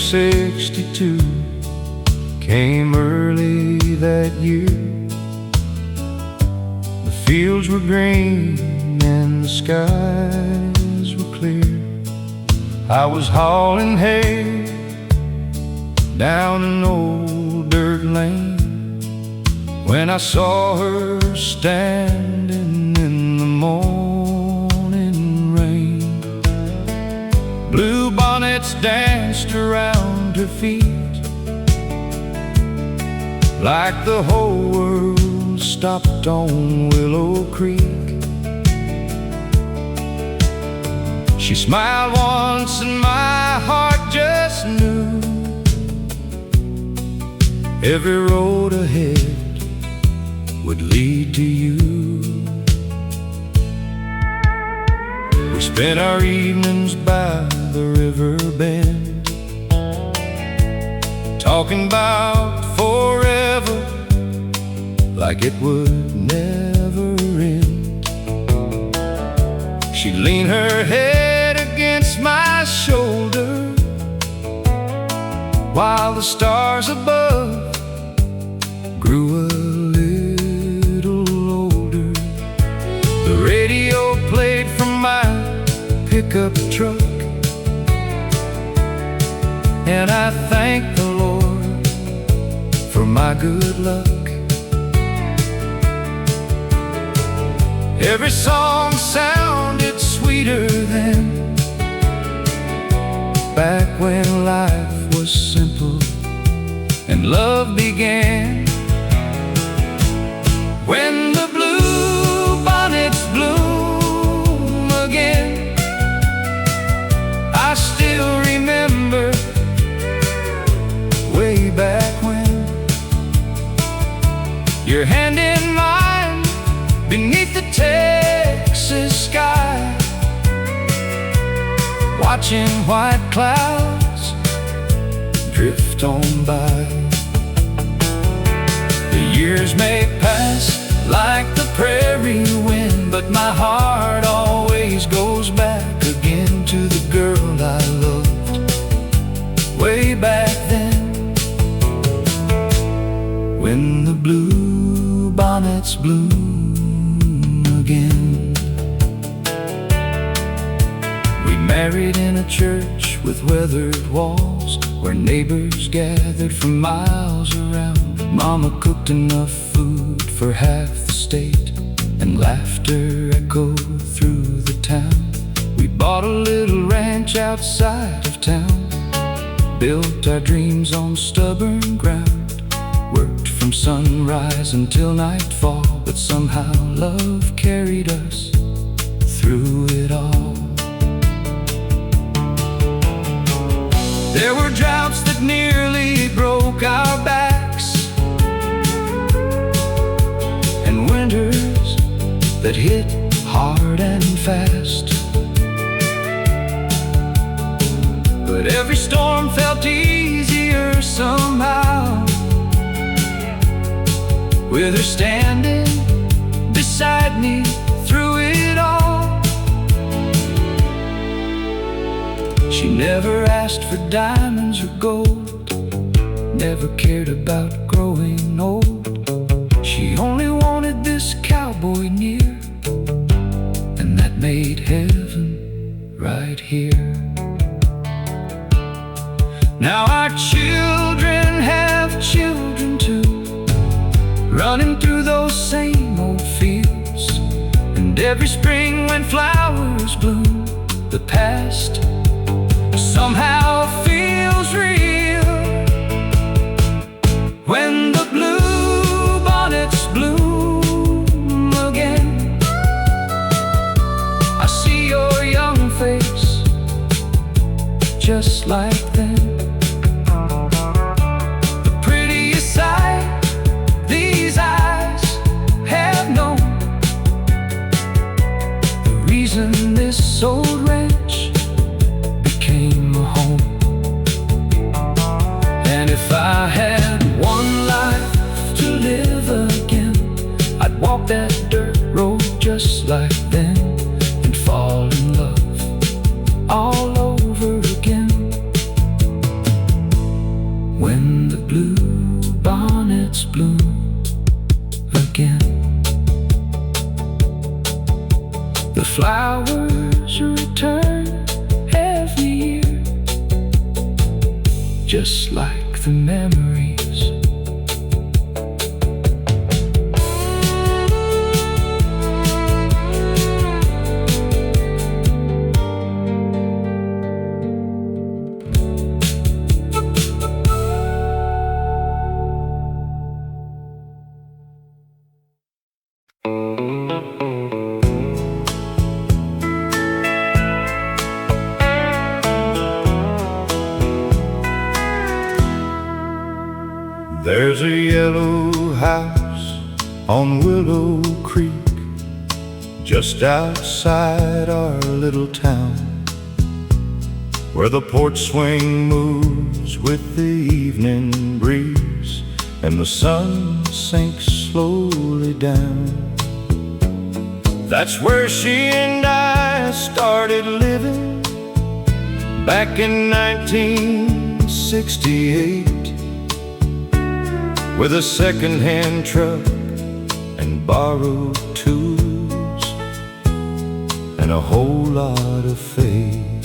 '62 came early that year. The fields were green and the skies were clear. I was hauling hay down an old dirt lane when I saw her standing in the morning rain. Blue bonnets danced around her feet, like the whole world stopped on Willow Creek. She smiled once and my heart just knew every road ahead would lead to you. We spent our evenings by the river bend, talking about forever like it would never end. She'd lean her head against my shoulder while the stars above grew a little older. The radio played from my pickup truck, and I thank the Lord for my good luck. Every song sounded sweeter then, back when life was simple and love began. When the blue bonnets bloom again, I still remember way back when, your hand in mine beneath the Texas sky, watching white clouds drift on by. The years may pass like the prairie wind, but my heart always goes back again to the girl I loved way back then. When the blue bonnets bloom again. We married in a church with weathered walls, where neighbors gathered from miles around. Mama cooked enough food for half the state, and laughter echoed through the town. We bought a little ranch outside of town, built our dreams on stubborn ground, worked from sunrise until nightfall, but somehow love carried us through it all. There were droughts that nearly broke our backs, and winters that hit hard and fast. But every storm felt easier somehow, with her standing beside me through it all. She never asked for diamonds or gold, never cared about growing old. She only wanted this cowboy near, and that made heaven right here. Now our children have children too, running through those same old fields. And every spring when flowers bloom, the past somehow feels real. When the blue bonnets bloom again, I see your young face just like then. The prettiest sight these eyes have known, the reason this old ranch became a home. And if I had one life to live again, I'd walk that dirt road just like then, and fall in love all over again. when the blue bonnets bloom again. The flowers return every year, just like the memories. There's a yellow house on Willow Creek, just outside our little town, where the porch swing moves with the evening breeze and the sun sinks slowly down. That's where she and I started living back in 1968, with a second-hand truck and borrowed tools and a whole lot of faith.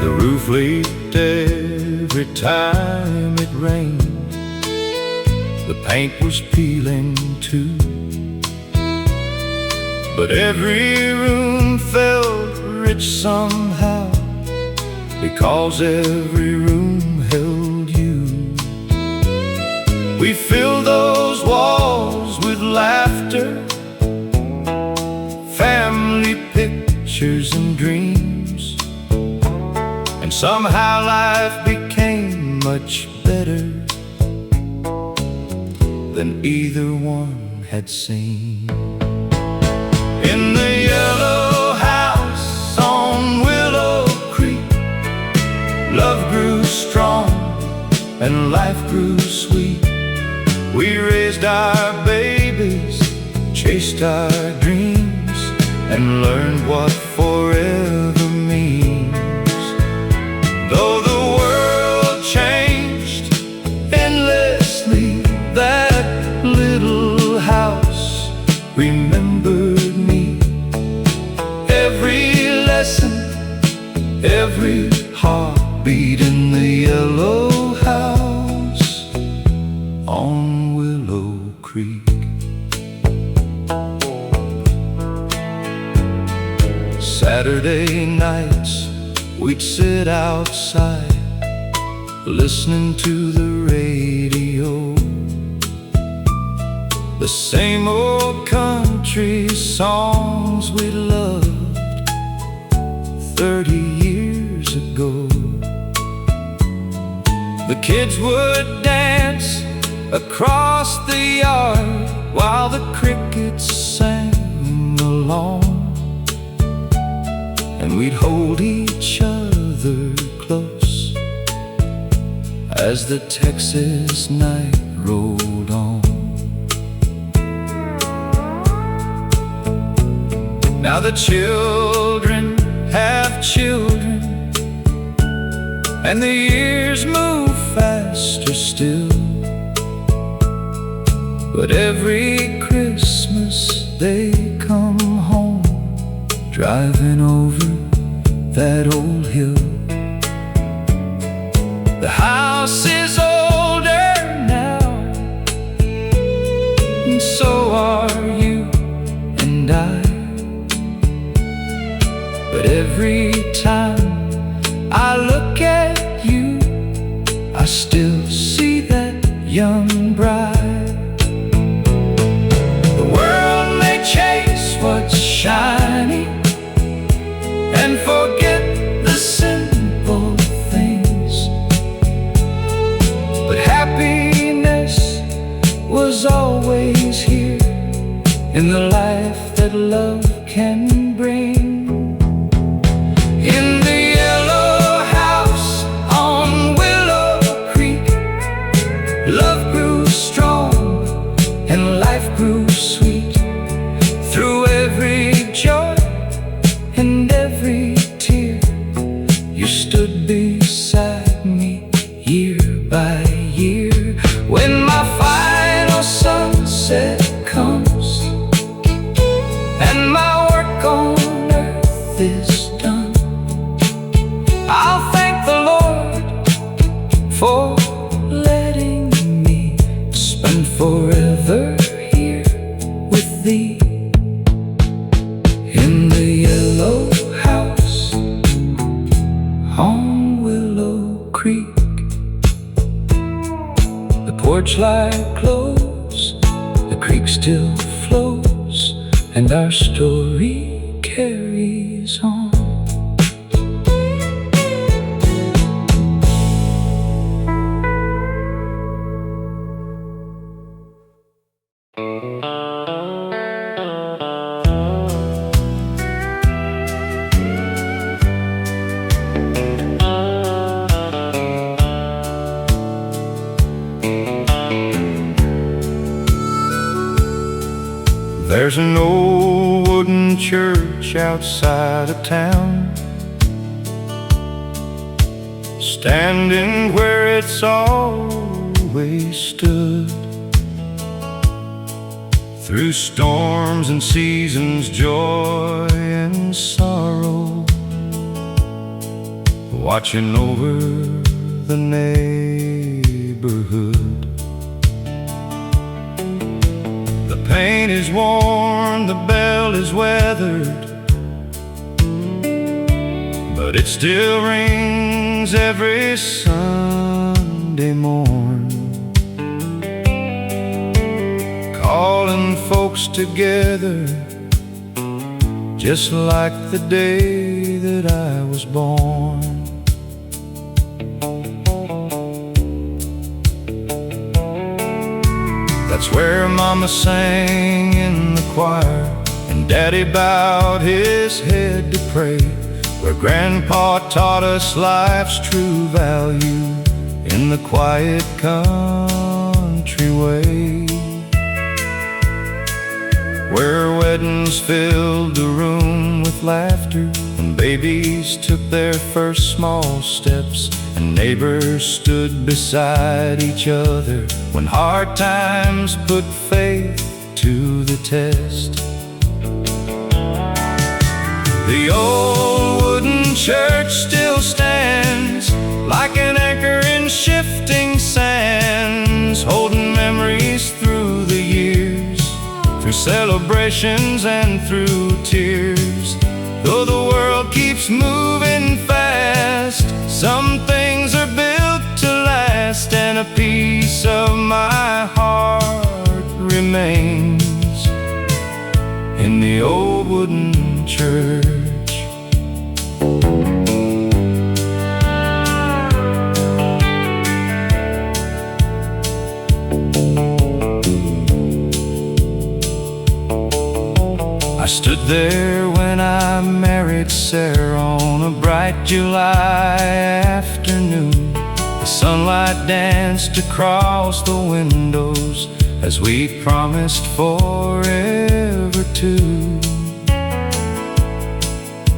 The roof leaked every time it rained, the paint was peeling too, but every room felt rich somehow, because every room held you. We filled those walls with laughter, family pictures and dreams, and somehow life became much better than either one had seen. In the yellow house on Willow Creek, love grew strong and life grew sweet. We raised our babies, chased our dreams, and learned what forever means. Though the world changed endlessly, that little house remembered me. Every lesson, every heartbeat in the yellow house on Willow Creek. Saturday nights we'd sit outside listening to the radio, the same old country songs we loved 30 years ago. The kids would dance across the yard while the crickets sang along, and we'd hold each other close as the Texas night rolled on. Now the children have children, and the years move faster still, but every Christmas they come home, driving over that old hill. The house is older now, and so are you and I, but every time I look at you, I still see that young bride. The world may chase what's shiny and forget the simple things, but happiness was always here in the life that love can bring. In the yellow house on Willow Creek, love grew strong stood beside me year by year. When my final sunset comes and my work on earth is done, I'll thank the Lord for letting me spend forever here with thee. In the yellow house on Willow Creek, the porch light glows, the creek still flows, and our story carries on. There's an old wooden church outside of town, standing where it's always stood. Through storms and seasons, joy and sorrow, watching over the neighborhood. The paint is worn, the bell is weathered, but it still rings every Sunday morn, calling folks together, just like the day that I was born. That's where Mama sang in the choir, and Daddy bowed his head to pray, where Grandpa taught us life's true value in the quiet country way, where weddings filled the room with laughter, and babies took their first small steps, and neighbors stood beside each other when hard times put faith to the test. The old wooden church still stands like an anchor in shifting sands, holding memories through the years, through celebrations and through tears. Though the world keeps moving fast, some things are built to last, and a piece of my heart remains in the old wooden church. I stood there when I married Sarah on a bright July afternoon. The sunlight danced across the windows as we promised forever to.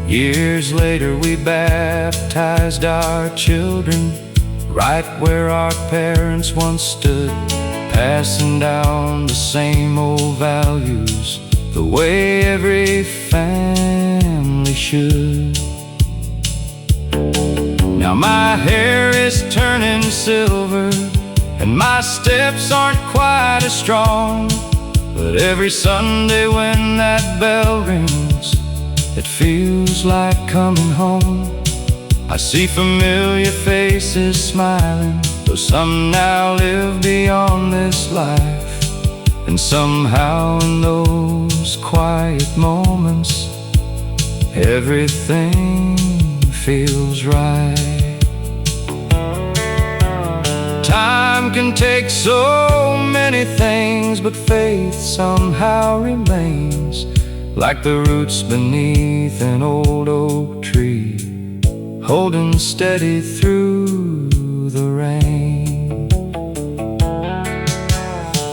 Years later we baptized our children right where our parents once stood, passing down the same old values the way every family should. Now my hair is turning silver, and my steps aren't quite as strong, but every Sunday when that bell rings, it feels like coming home. I see familiar faces smiling, though some now live beyond this life. And somehow in those quiet moments, everything feels right. Time can take so many things, but faith somehow remains, like the roots beneath an old oak tree, holding steady through the rain.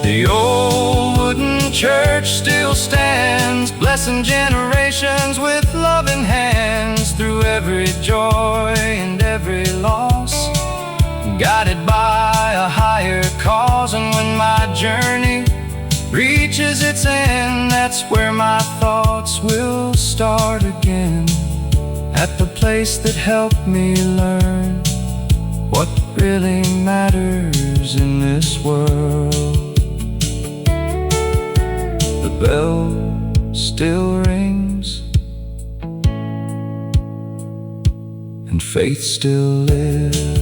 The old wooden church still stands, blessing generations with loving hands, through every joy and every that's where my thoughts will start again, at the place that helped me learn what really matters in this world. The bell still rings, and faith still lives.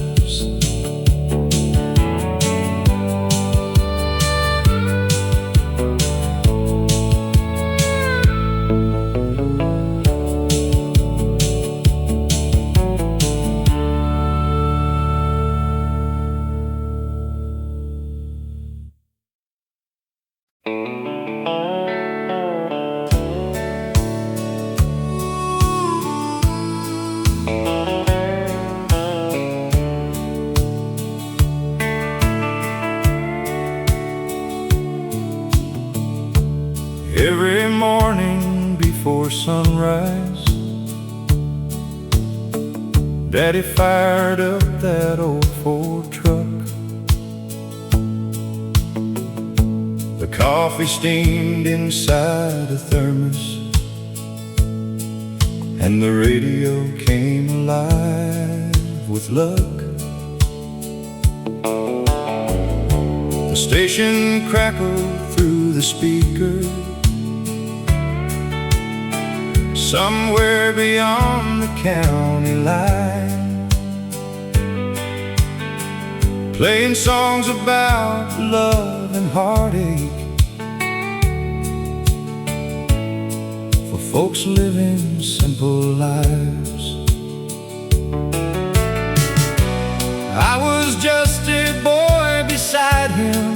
Every morning before sunrise, Daddy fired up that old Ford truck. The coffee steamed inside a thermos, and the radio came alive with luck. The station crackled through the speakers, somewhere beyond the county line, playing songs about love and heartache for folks living simple lives. I was just a boy beside him,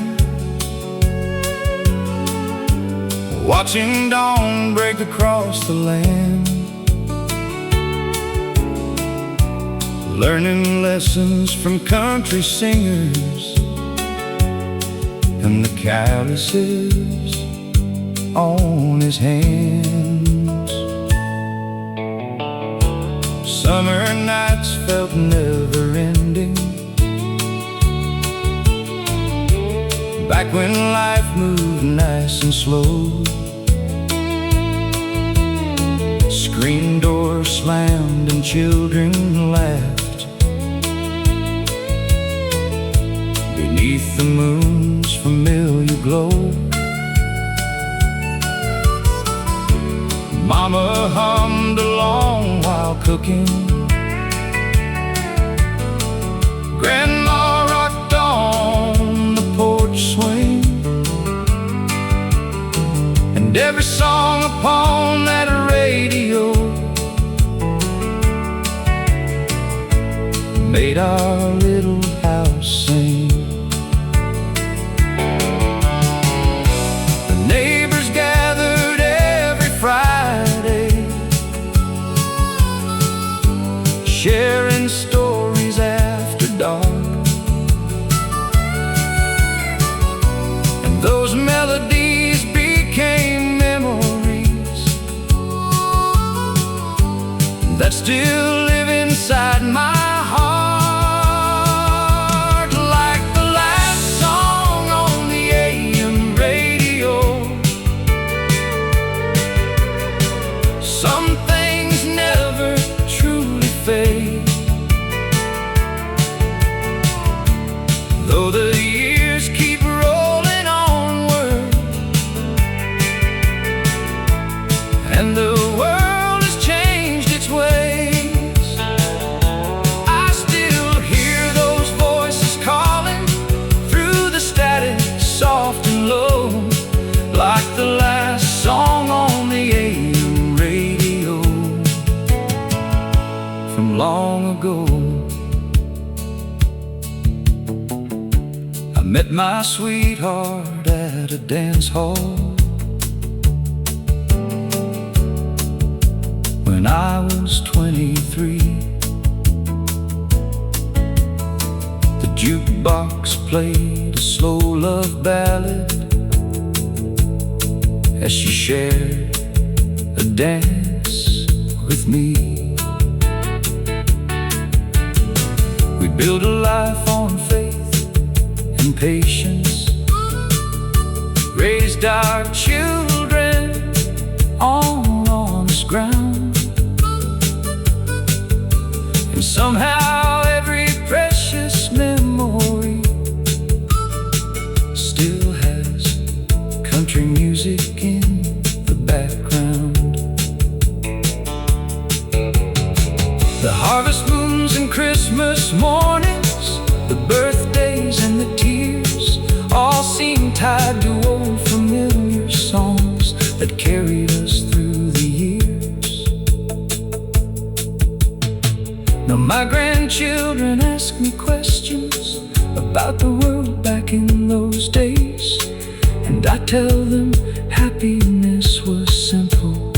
watching dawn break across the land, learning lessons from country singers and the calluses on his hands. Summer nights felt never-ending, back when life moved nice and slow. Screen doors slammed and children laughed beneath the moon's familiar glow. Mama hummed along while cooking, Grandma rocked on the porch swing, and every song upon that radio made our little house sing. The neighbors gathered every Friday, sharing stories after dark, and those melodies became memories that still live inside my heart. Like the last song on the AM radio, some things never truly fade, though the years keep rolling onward, and the world has changed its ways. I still hear those voices calling through the static, soft and low, like the last song on the AM radio from long ago. I met my sweetheart at a dance hall when I was 23. The jukebox played a slow love ballad as she shared a dance with me. We built a life on faith and patience, raised our children somehow every precious memory still has country music in the background. The harvest moons and Christmas mornings, the birthdays and the tears, all seem tied to old familiar songs that carried us through the years. Now my grandchildren ask me questions about the world back in those days, and I tell them happiness was simple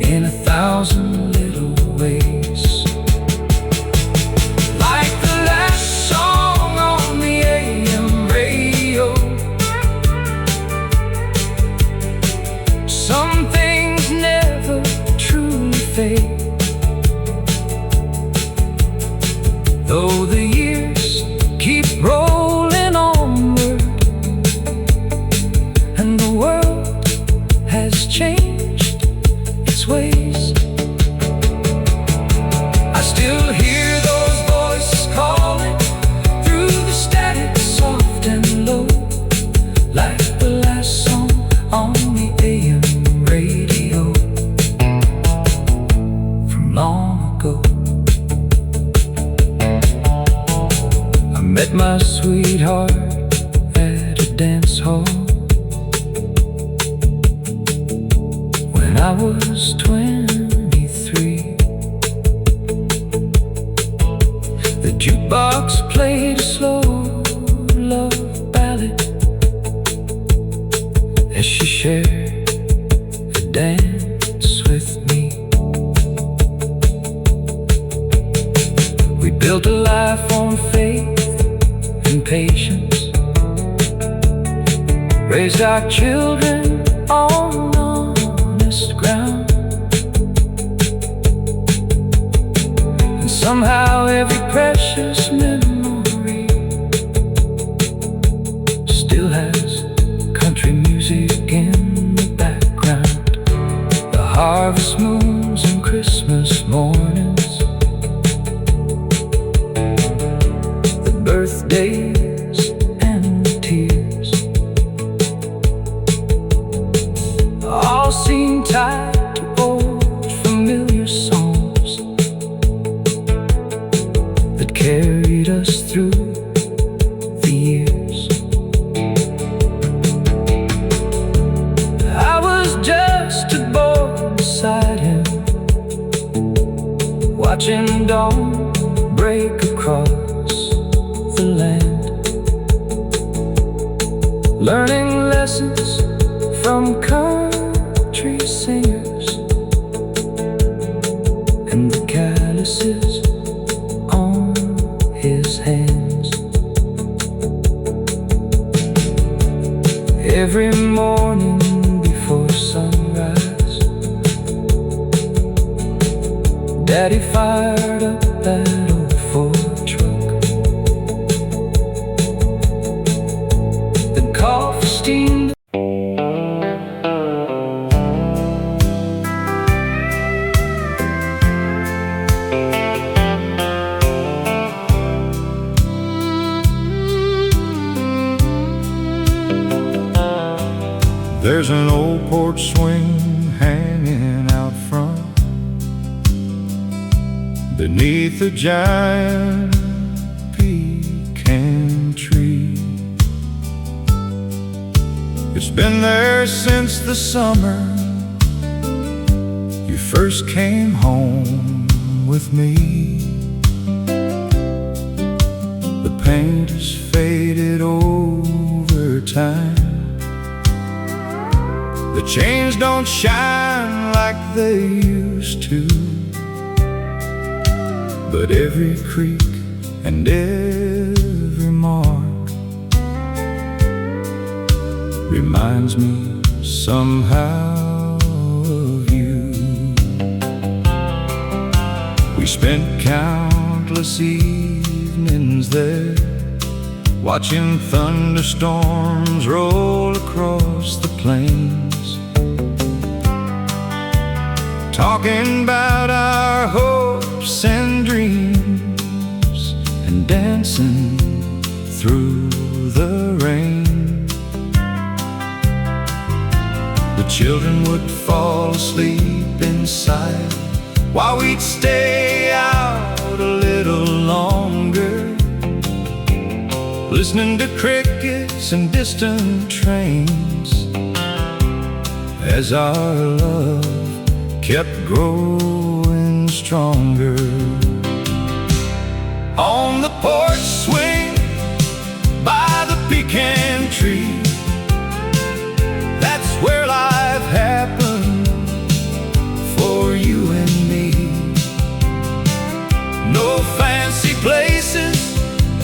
in 1,000 little ways. Like the last song on the AM radio, some things never truly fade. Though the years keep rolling onward and the world has changed its ways, I still hear those voices calling through the static, soft and low, like the last song on the AM radio from long ago. I met my sweetheart at a dance hall when I was 23. The jukebox played a slow love ballad as she shared a dance with me. We built a life on faith and patience, raised our children on honest ground, and somehow every precious memory still has country music in the background. The harvest moons and Christmas mornings, the birthdays and the tears, all seem tied to old familiar songs that carried us through the years. I was just a boy beside him, watching dawn break across the land, learning lessons from country singers and the calluses on his hands. Every morning before sunrise, Daddy fired up that old Ford truck. The coffee steamed. There's an old porch swing hanging out front beneath a giant pecan tree. It's been there since the summer you first came home with me. The paint has faded over time, the chains don't shine like they used to, but every creak and every mark reminds me somehow of you. We spent countless evenings there, watching thunderstorms roll across the plains, talking about our hopes and dreams and dancing through the rain. The children would fall asleep inside while we'd stay out a little longer, listening to crickets and distant trains, as our love kept growing stronger. On the porch swing by the pecan tree, that's where life happened for you and me. No fancy places,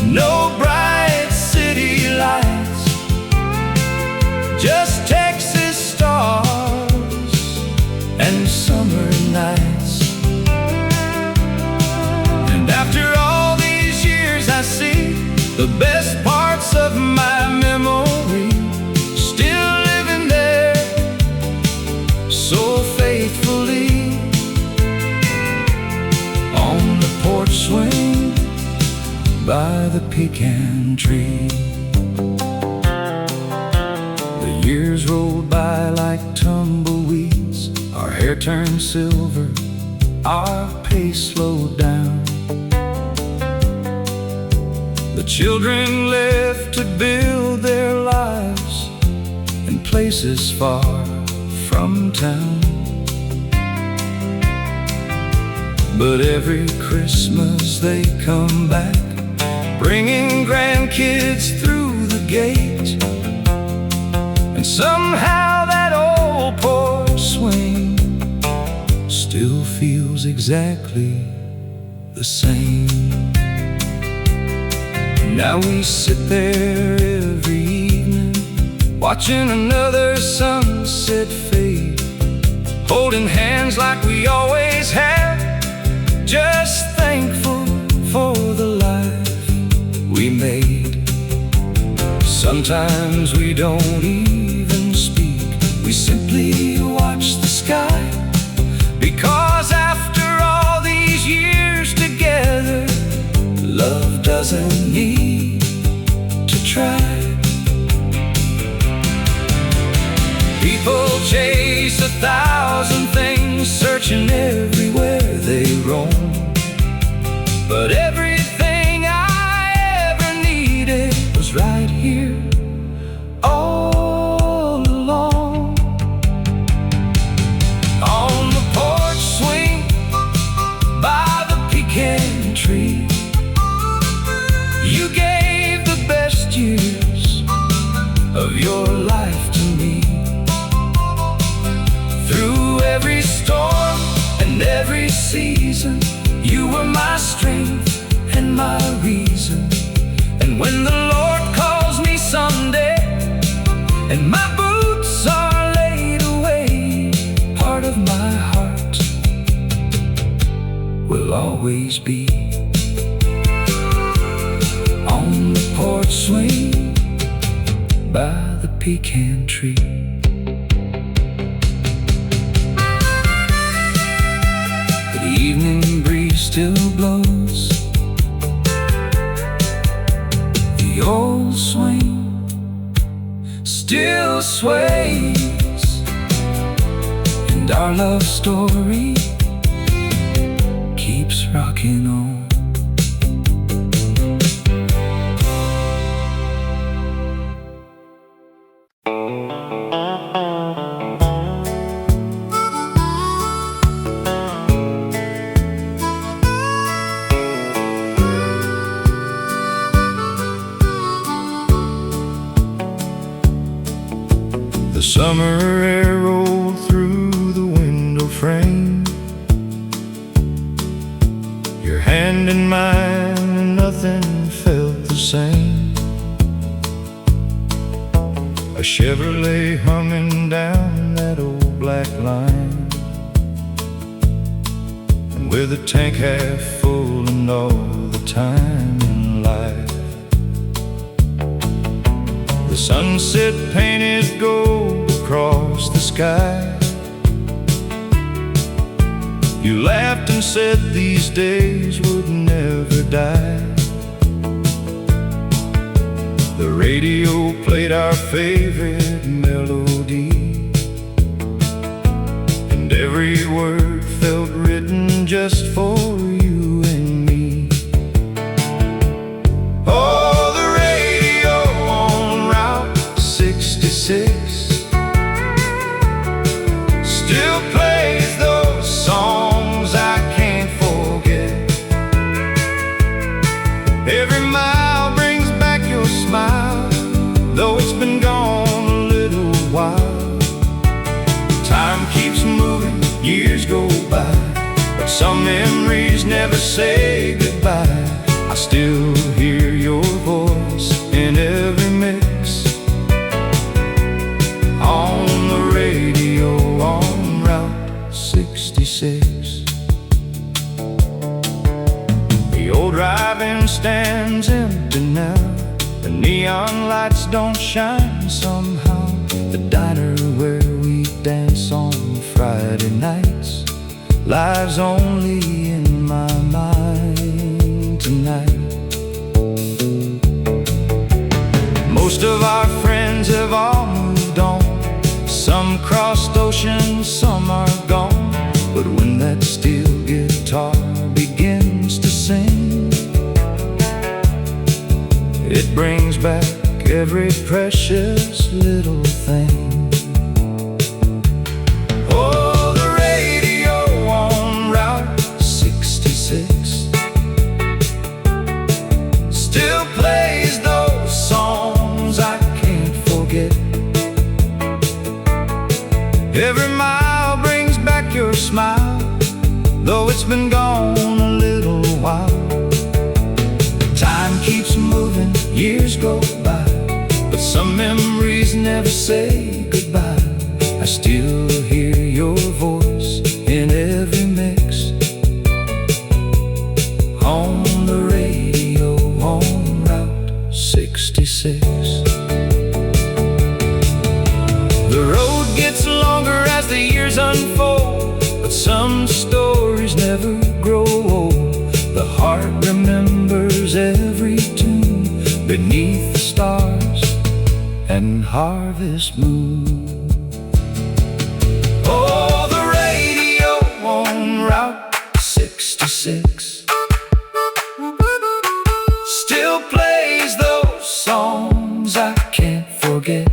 no bright city lights, just Texas stars and summer nights. And after all these years I see the best parts of my memory still living there so faithfully. On the porch swing by the pecan tree. The years rolled by like tumbleweeds. Our hair turned silver, our pace slowed down. The children left to build their lives in places far from town. But every Christmas they come back, bringing grandkids through the gate. And somehow that old porch swing still feels exactly the same. Now we sit there every evening, watching another sunset fade, holding hands like we always have, just thankful for the life we made. Sometimes we don't even speak, we simply watch the sky, because after all these years together, love doesn't need to try. People chase 1,000 things, searching everywhere they roam, but everything I ever needed was right here all along. On the porch swing by the pecan tree, you gave the best years of your life to me. Through every storm and every season, you were my strength and my reason. And when the Lord calls me someday and my boots are laid away, part of my heart will always be on the porch swing by the pecan tree. The evening breeze still blows, the old swing still sways, and our love story keeps rocking on. The summer air rolled through the window frame, your hand in mine, and nothing felt the same. A Chevrolet humming down that old black line, and with a tank half full and all the time in life. The sunset painted gold across the sky. You laughed and said these days would never die. The radio played our favorite melody, and every word felt written just for you and me. Oh, the radio on Route 66 still plays those songs I can't forget. Every mile brings back your smile, though it's been gone a little while. Time keeps moving, years go by, but some memories never say goodbye. I still hear your voice in every mix on the radio on Route 66. The old drive-in stands empty now. The neon lights don't shine somehow. The diner where we dance on Friday nights lives only in my mind tonight. Most of our friends have all moved on. Some crossed oceans, some are gone. But when that steel guitar begins to sing, it brings back every precious little thing. Oh, the radio on Route 66 still plays those songs I can't forget. Every mile brings back your smile, though it's been gone a little while. Time keeps moving, years go by, but some memories never say goodbye. I still hear your voice in every mix on the radio on Route 66. The road gets longer as the years unfold, but some stories never grow old. The heart remembers every tune beneath the stars and harvest moon. Oh, the radio on Route 66 still plays those songs I can't forget.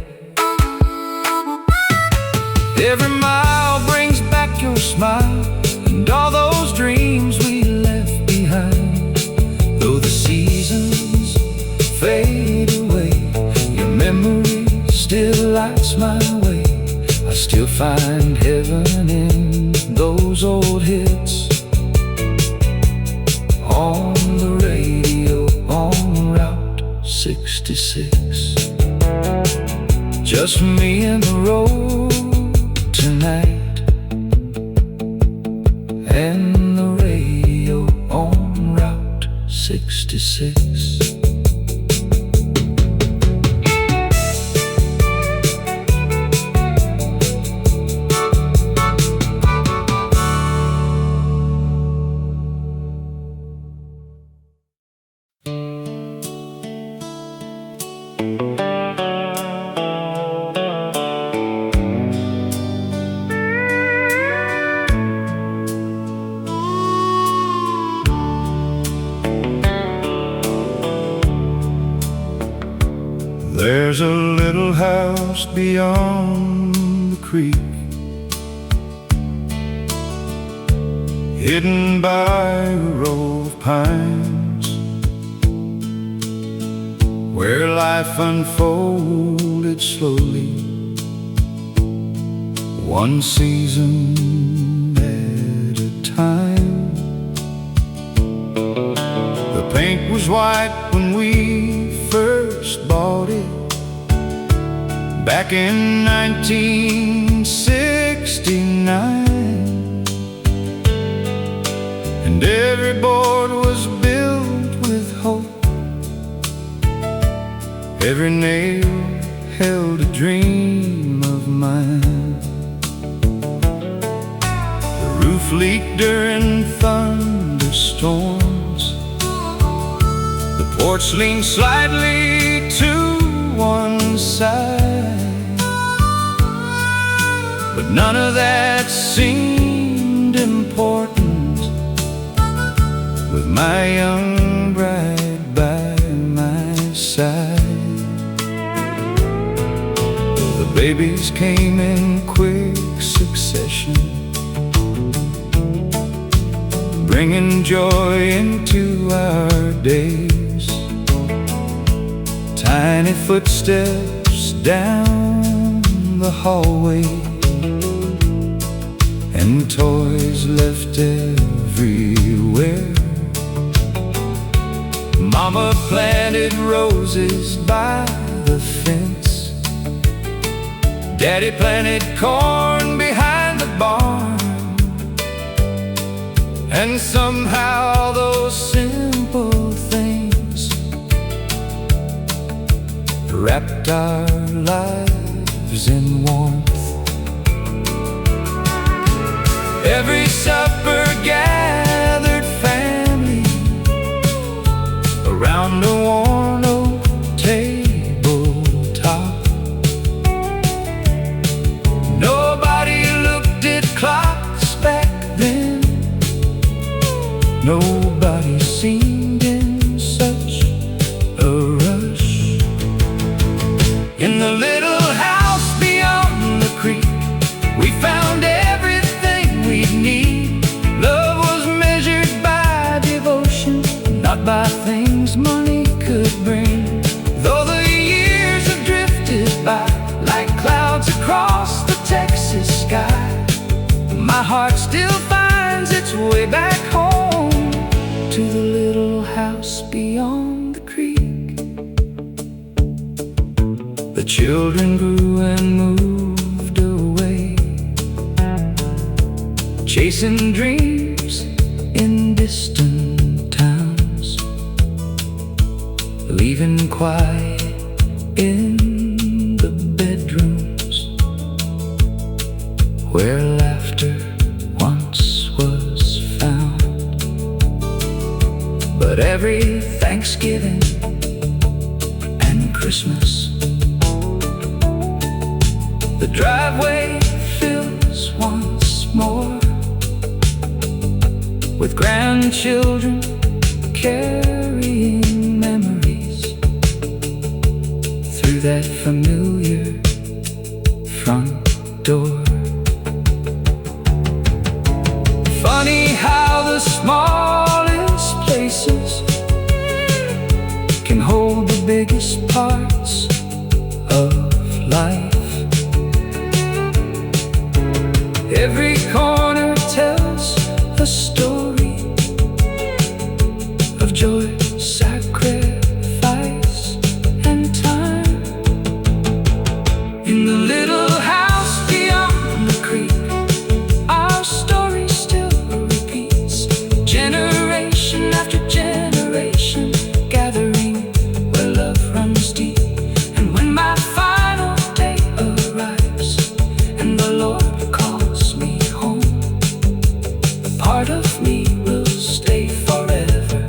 Every mile brings back your smile and all those dreams we left behind. Though the seasons fade away, your memory still lights my way. I still find heaven in those old hits on the radio on Route 66. Just me and the road tonight, and the radio on Route 66. There's a little house beyond the creek, hidden by a row of pines, where life unfolded slowly, one season at a time. The paint was white when we first bought it, back in 1969, and every board was built with hope. Every nail held a dream of mine. The roof leaked during thunderstorms, the porch leaned slightly to side. But none of that seemed important with my young bride by my side. The babies came in quick succession, bringing joy into our days. Tiny footsteps down the hallway, and toys left everywhere. Mama planted roses by the fence, Daddy planted corn behind the barn. And somehow those simple things wrapped our lives in warmth. Every supper gathered family around a worn oak tabletop. Nobody looked at clocks back then. Nobody seemed in such a rush. In the little house beyond the creek, we found everything we'd need. Love was measured by devotion, not by things money could bring. Though the years have drifted by like clouds across the Texas sky, my heart still finds its way back home to the little house beyond the creek. The children grew and moved away, chasing dreams in distant towns, leaving quiet in the bedrooms where laughter once was found. But every Thanksgiving and Christmas, the driveway fills once more with grandchildren carrying memories through that familiar front door. Funny how the smallest places can hold the biggest parts of life. Every corner tells a story of joy, sacrifice, and time. In the little house beyond the creek, our story still repeats, generation after generation, gathering where love runs deep. And when my final day arrives and the Lord calls me home, a part of me will stay forever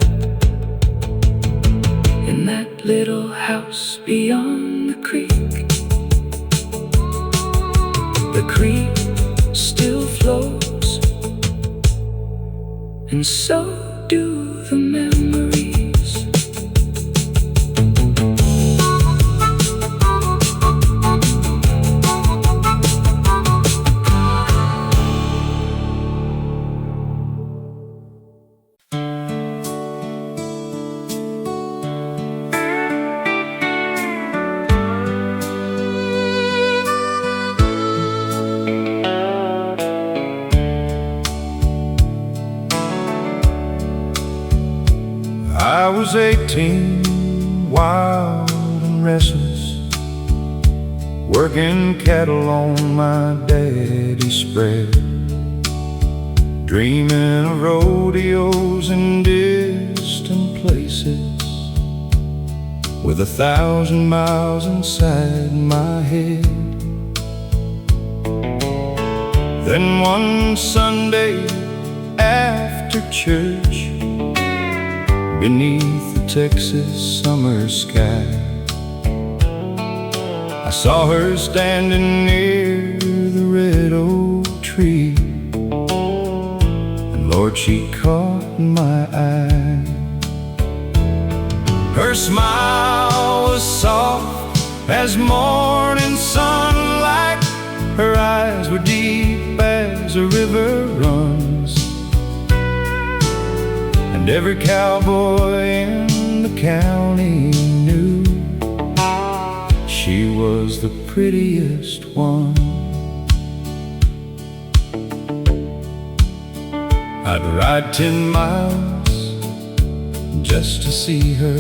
in that little house beyond the creek. The creek still flows, and so do the memories. I was 18, wild and restless, working cattle on my daddy's spread, dreaming of rodeos in distant places, with 1,000 miles inside my head. Then one Sunday after church, beneath the Texas summer sky, saw her standing near the red oak tree, and Lord, she caught my eye. Her smile was soft as morning sunlight. Her eyes were deep as a river runs, and every cowboy in the county knew she was the prettiest one. I'd ride 10 miles just to see her,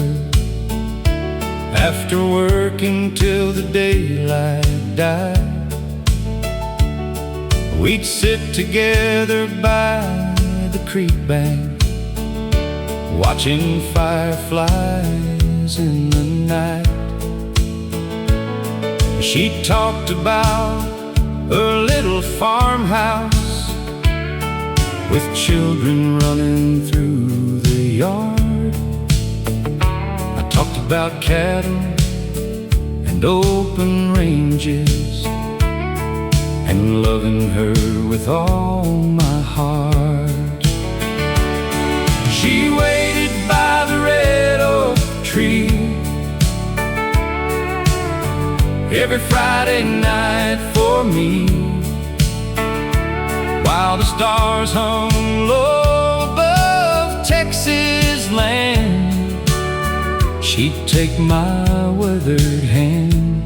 after working till the daylight died. We'd sit together by the creek bank, watching fireflies in the night. She talked about her little farmhouse with children running through the yard. I talked about cattle and open ranges, and loving her with all my heart. She waited by the red oak tree every Friday night for me, while the stars hung low above Texas land. She'd take my weathered hand.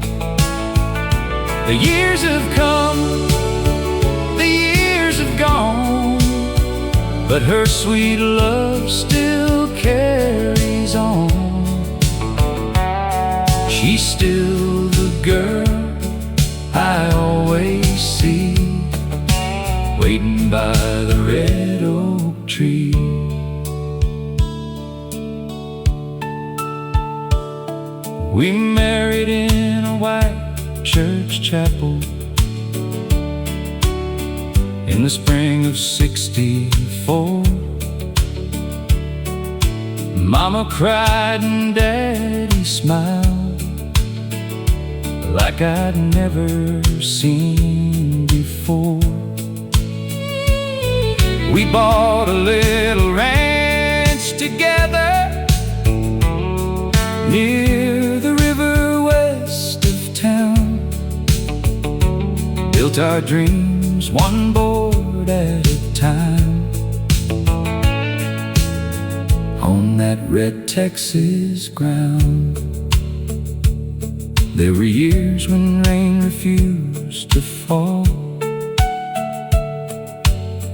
The years have come, the years have gone, but her sweet love still carries on. She's still the girl I always see, waiting by the red oak tree. We married in a white church chapel in the spring of '64. Mama cried and Daddy smiled like I'd never seen before. We bought a little ranch together near the river west of town, built our dreams one board at a time on that red Texas ground. There were years when rain refused to fall,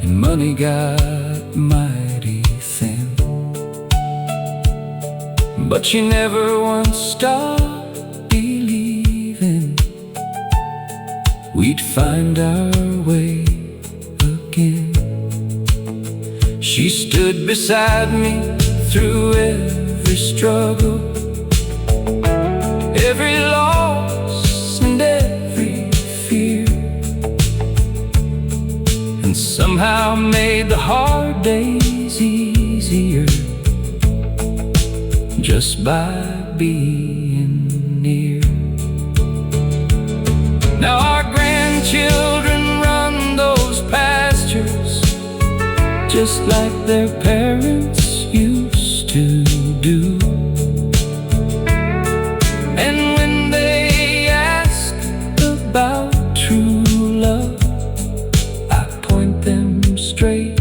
and money got mighty thin, but she never once stopped believing we'd find our way again. She stood beside me through every struggle, every loss and every fear, and somehow made the hard days easier just by being near. Now our grandchildren run those pastures just like their parents used to do. And when they ask about true love, I point them straight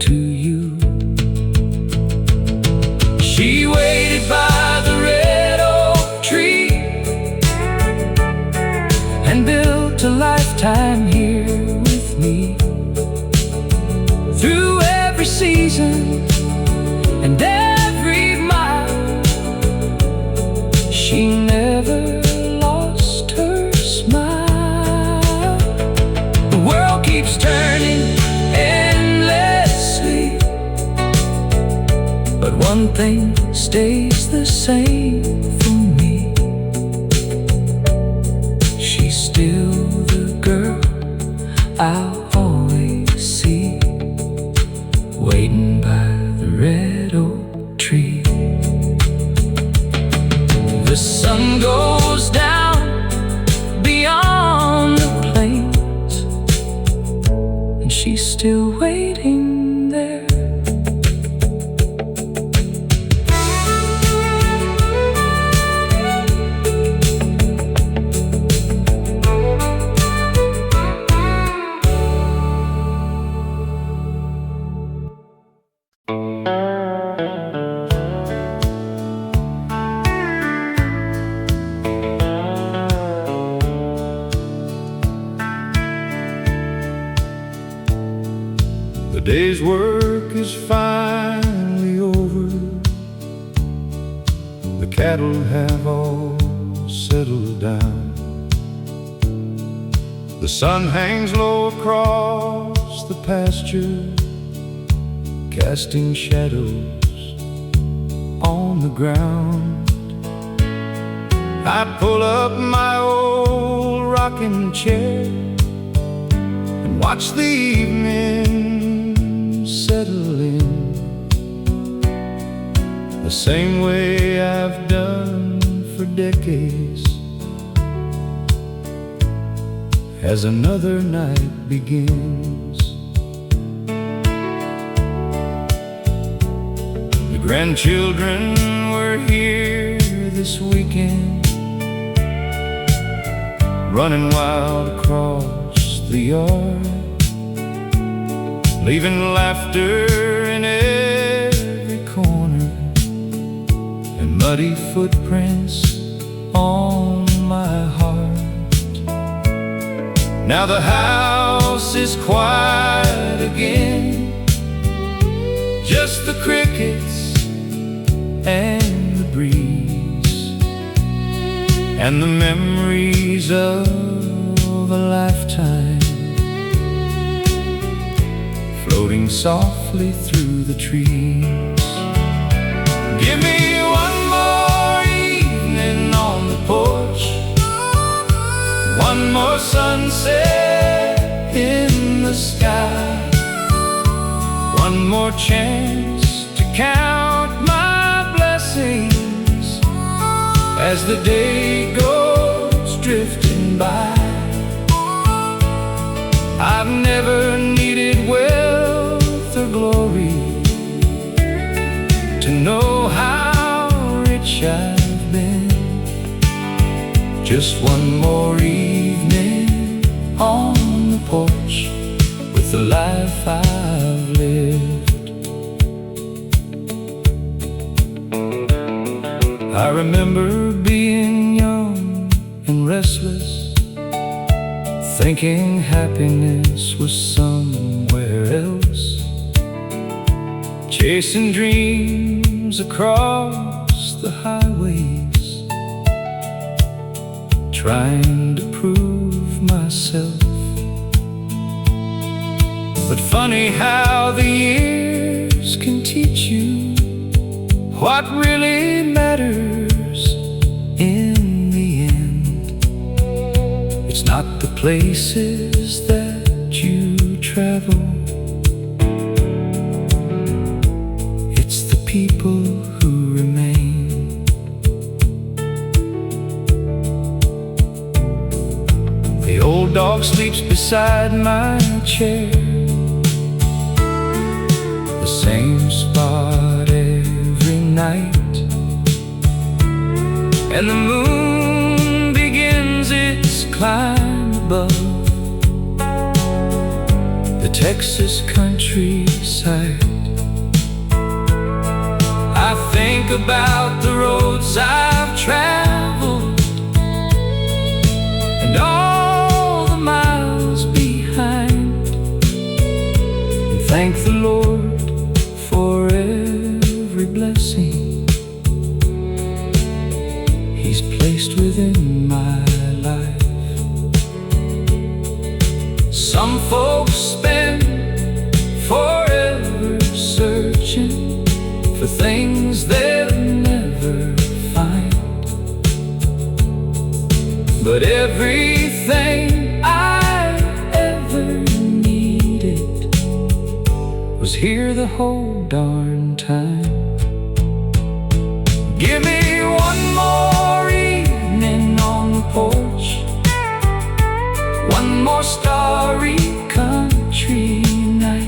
to you. She waited by the red oak tree and built a lifetime here with me. Through every season and every mile, she never lost her smile. The world keeps turning endlessly, but one thing stays the same for me. She's still the girl I'll always see, waiting by the red oak tree. The sun goes down still waiting there. The day's work is finally over. The cattle have all settled down. The sun hangs low across the pasture, casting shadows on the ground. I pull up my old rocking chair and watch the evening settle in, the same way I've done for decades, as another night begins. The grandchildren were here this weekend, running wild across the yard, leaving laughter in every corner and muddy footprints on my heart. Now the house is quiet again, just the crickets and the breeze, and the memories of a lifetime floating softly through the trees. Give me one more evening on the porch, one more sunset in the sky, one more chance to count my blessings as the day goes drifting by. I've never needed wealth or glory to know how rich I've been. Just one more evening on the porch with the life I've lived. I remember being young and restless, thinking happiness was somewhere else, chasing dreams across the highways, trying to prove myself. But funny how the years can teach you what really matters in the end. It's not the places that you travel, it's the people who remain. The old dog sleeps beside my chair, the same spot every night, and the moon begins its climb above the Texas countryside. I think about the roads I've traveled and all the miles behind, and thank the Lord for every blessing He's placed within my life. Some folks spend forever searching for things they'll never find, but everything I ever needed was here the whole darn time. Give me one more evening on the porch, one more starry country night,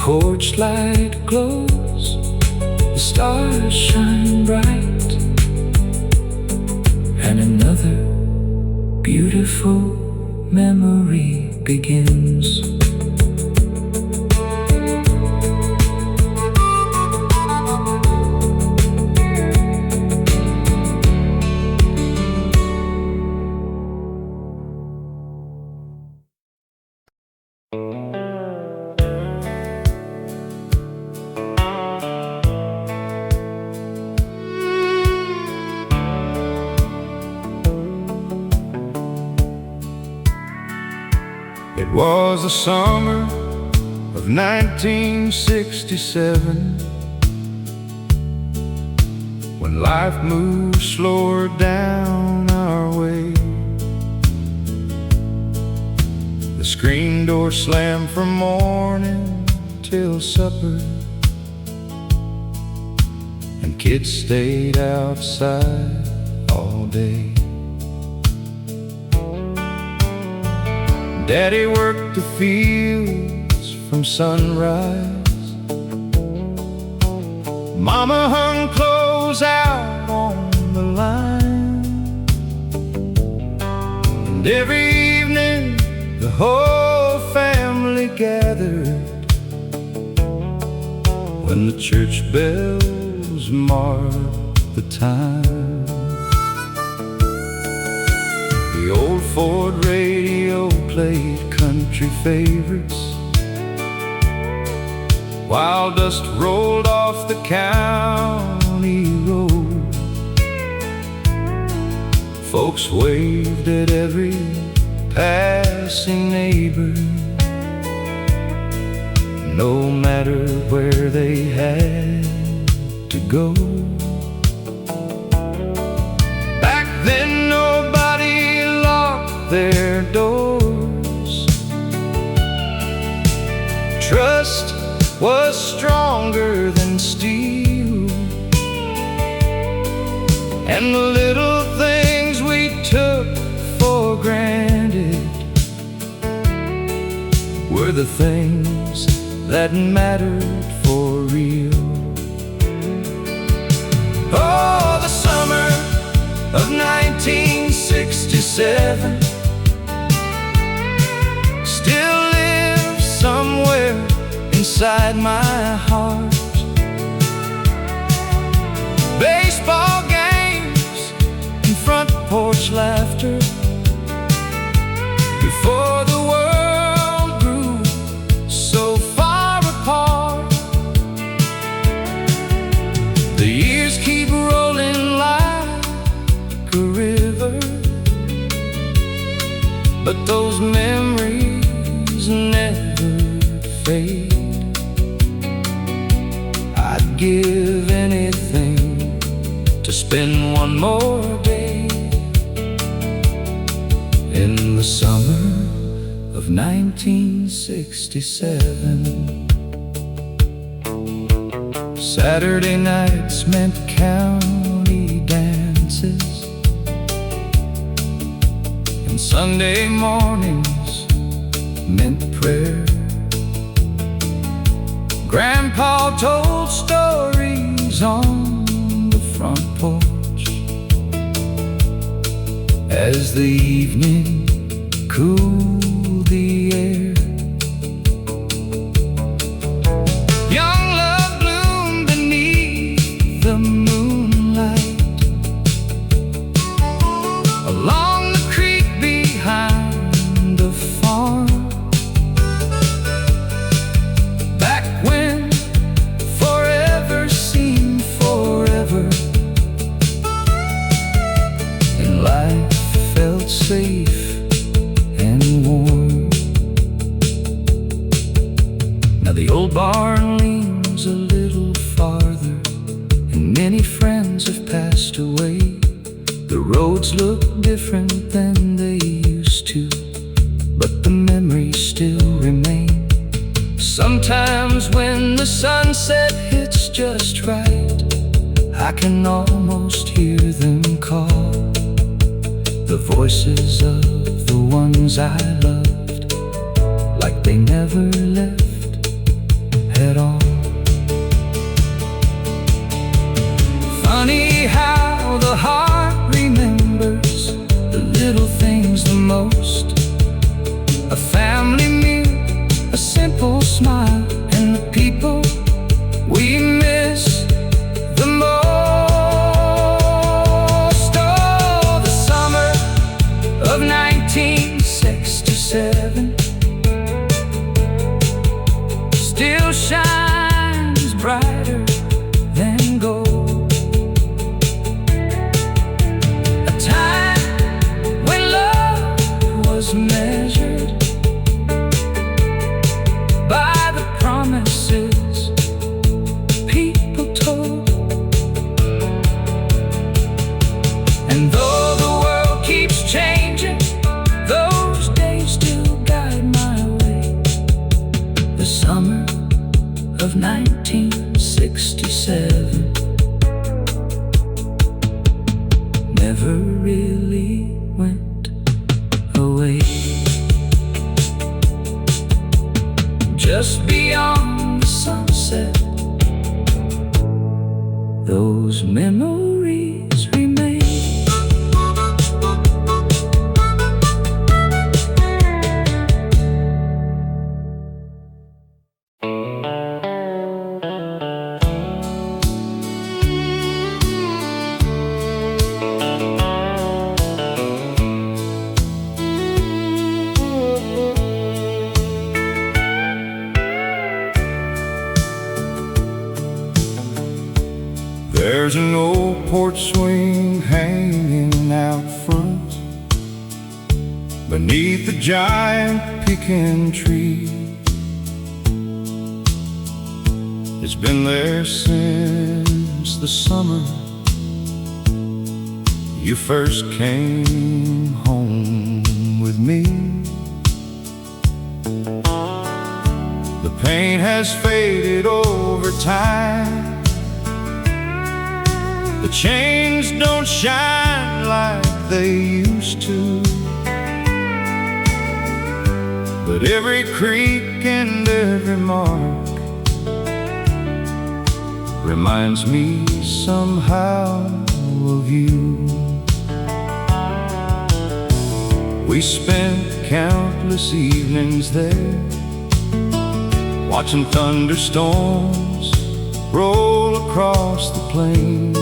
porch light glows, the stars shine bright, and another beautiful memory begins. It was the summer of 1967, when life moved slower down our way. The screen door slammed from morning till supper, and kids stayed outside all day. Daddy worked the fields from sunrise, Mama hung clothes out on the line, and every evening the whole family gathered when the church bells marked the time. The old Ford radio played country favorites while dust rolled off the county road. Folks waved at every passing neighbor, no matter where they had to go. Back then nobody locked their doors. Trust was stronger than steel, and the little things we took for granted were the things that mattered for real. Oh, the summer of 1967 still lives somewhere inside my heart. Baseball games and front porch laughter before the world grew so far apart. The years keep rolling like a river, but those memories never fade. I'd give anything to spend one more day in the summer of 1967. Saturday nights meant county dances, and Sunday mornings meant prayer. Grandpa told stories on the front porch as the evening cooled the air. Young love bloomed beneath the moonlight along the creek behind the farm. Back when forever seemed forever, and life felt safe and warm. Now the old barn leans a little farther, and many friends have passed away. The roads look different than they used to, but the memories still remain. Sometimes when the sunset hits just right, I can almost hear them call, the voices of the ones I loved, like they never left of 1967 never really went away. Just beyond the sunset, those memories remain. There's an old porch swing hanging out front beneath the giant pecan tree. It's been there since the summer you first came home with me. The paint has faded over time. The chains don't shine like they used to, but every creak and every mark reminds me somehow of you. We spent countless evenings there, watching thunderstorms roll across the plains,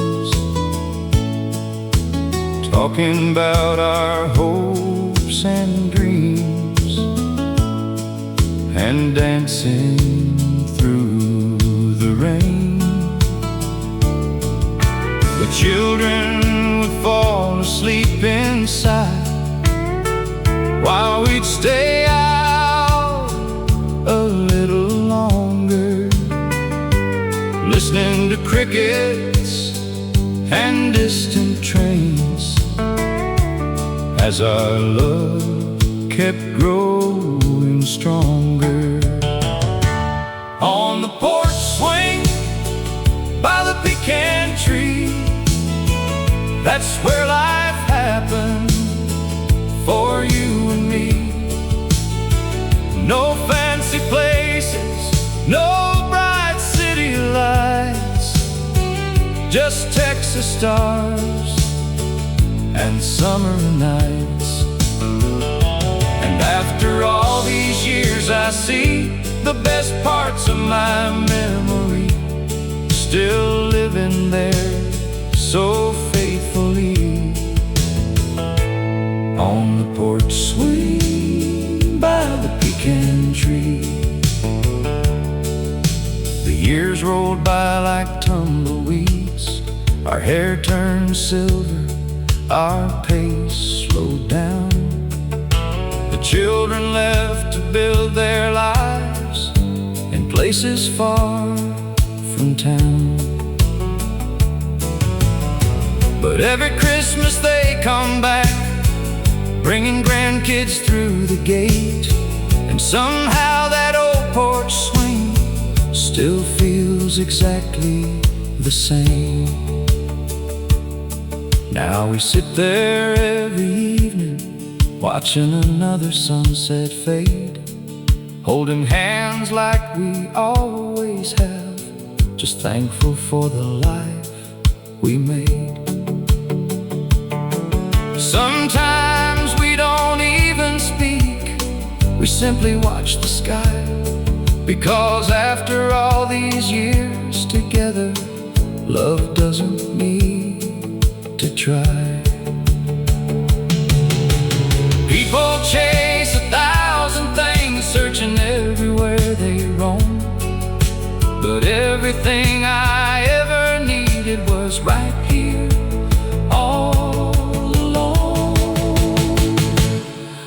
talking about our hopes and dreams, and dancing through the rain. The children would fall asleep inside while we'd stay out a little longer, listening to crickets and distant trains, as our love kept growing stronger. On the porch swing by the pecan tree, that's where life happened for you and me. No fancy places, no bright city lights, just Texas stars and summer nights. And after all these years, I see the best parts of my memory still living there so faithfully. On the porch swing by the pecan tree, the years rolled by like tumbleweeds. Our hair turned silver, our pace slowed down. The children left to build their lives in places far from town. But every Christmas they come back, bringing grandkids through the gate, and somehow that old porch swing still feels exactly the same. Now we sit there every evening, watching another sunset fade, holding hands like we always have, just thankful for the life we made. Sometimes we don't even speak, we simply watch the sky, because after all these years together, love doesn't need to try. People chase 1,000 things, searching everywhere they roam, but everything I ever needed was right here, all alone.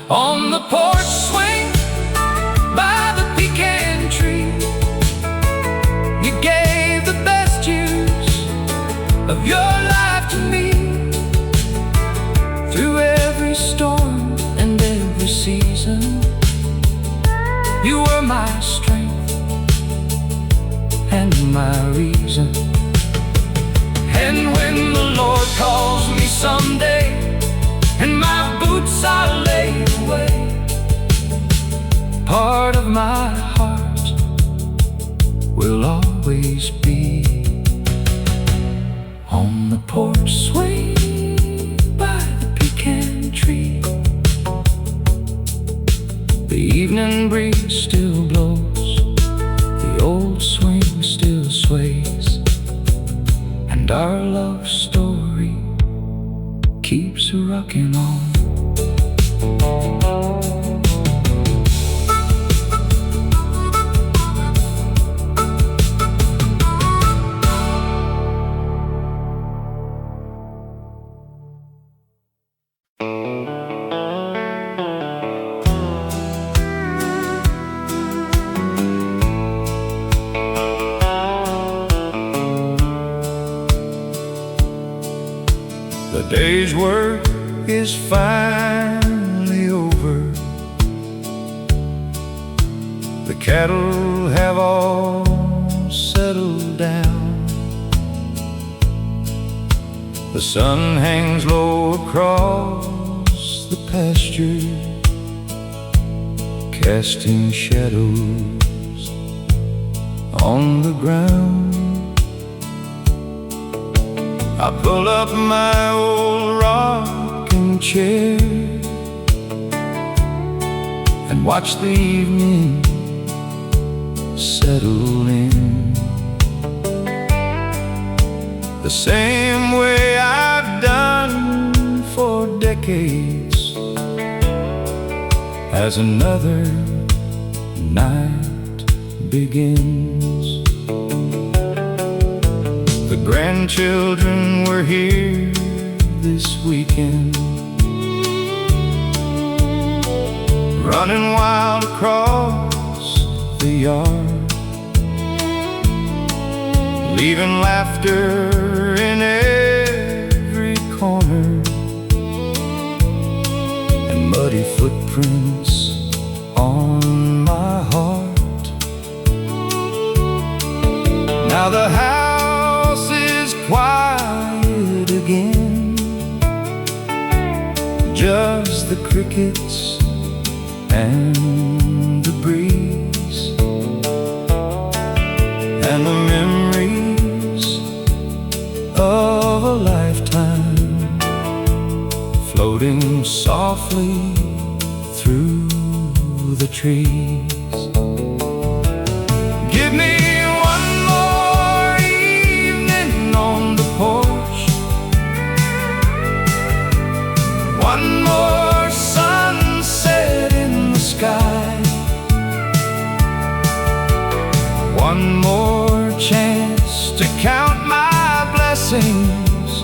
On the porch swing by the pecan tree, you gave the best years of your life to me. Through every storm and every season, you were my strength, and my reason. And when the Lord calls me someday, and my boots are laid away, part of my heart will always be on the porch swing by the pecan tree. The evening breeze still blows, the old swing still sways, and our love story keeps rocking on. The day's work is finally over. The cattle have all settled down. The sun hangs low across the pasture, casting shadows on the ground. I pull up my old rocking chair and watch the evening settle in, the same way I've done for decades, as another night begins. The grandchildren were here this weekend, running wild across the yard, leaving laughter in every corner, and muddy footprints on my heart. Now the house is quiet again, just the crickets and the breeze, and the memories of a lifetime floating softly through the trees. Give me one more evening on the porch, one more sunset in the sky, one more chance to count my blessings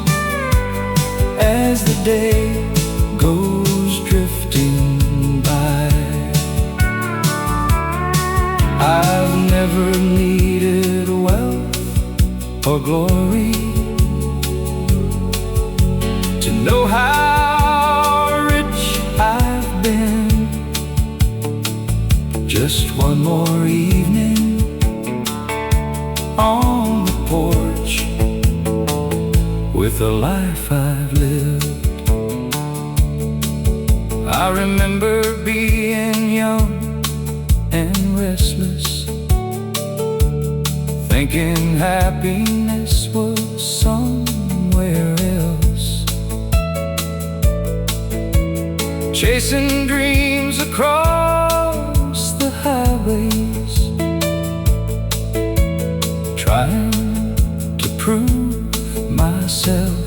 as the day goes drifting by. I've never needed wealth or glory to know how rich I've been. Just one more evening on the porch with the life I've lived. I remember being young and restless, thinking happiness was somewhere else, chasing dreams across the highways, trying to prove myself.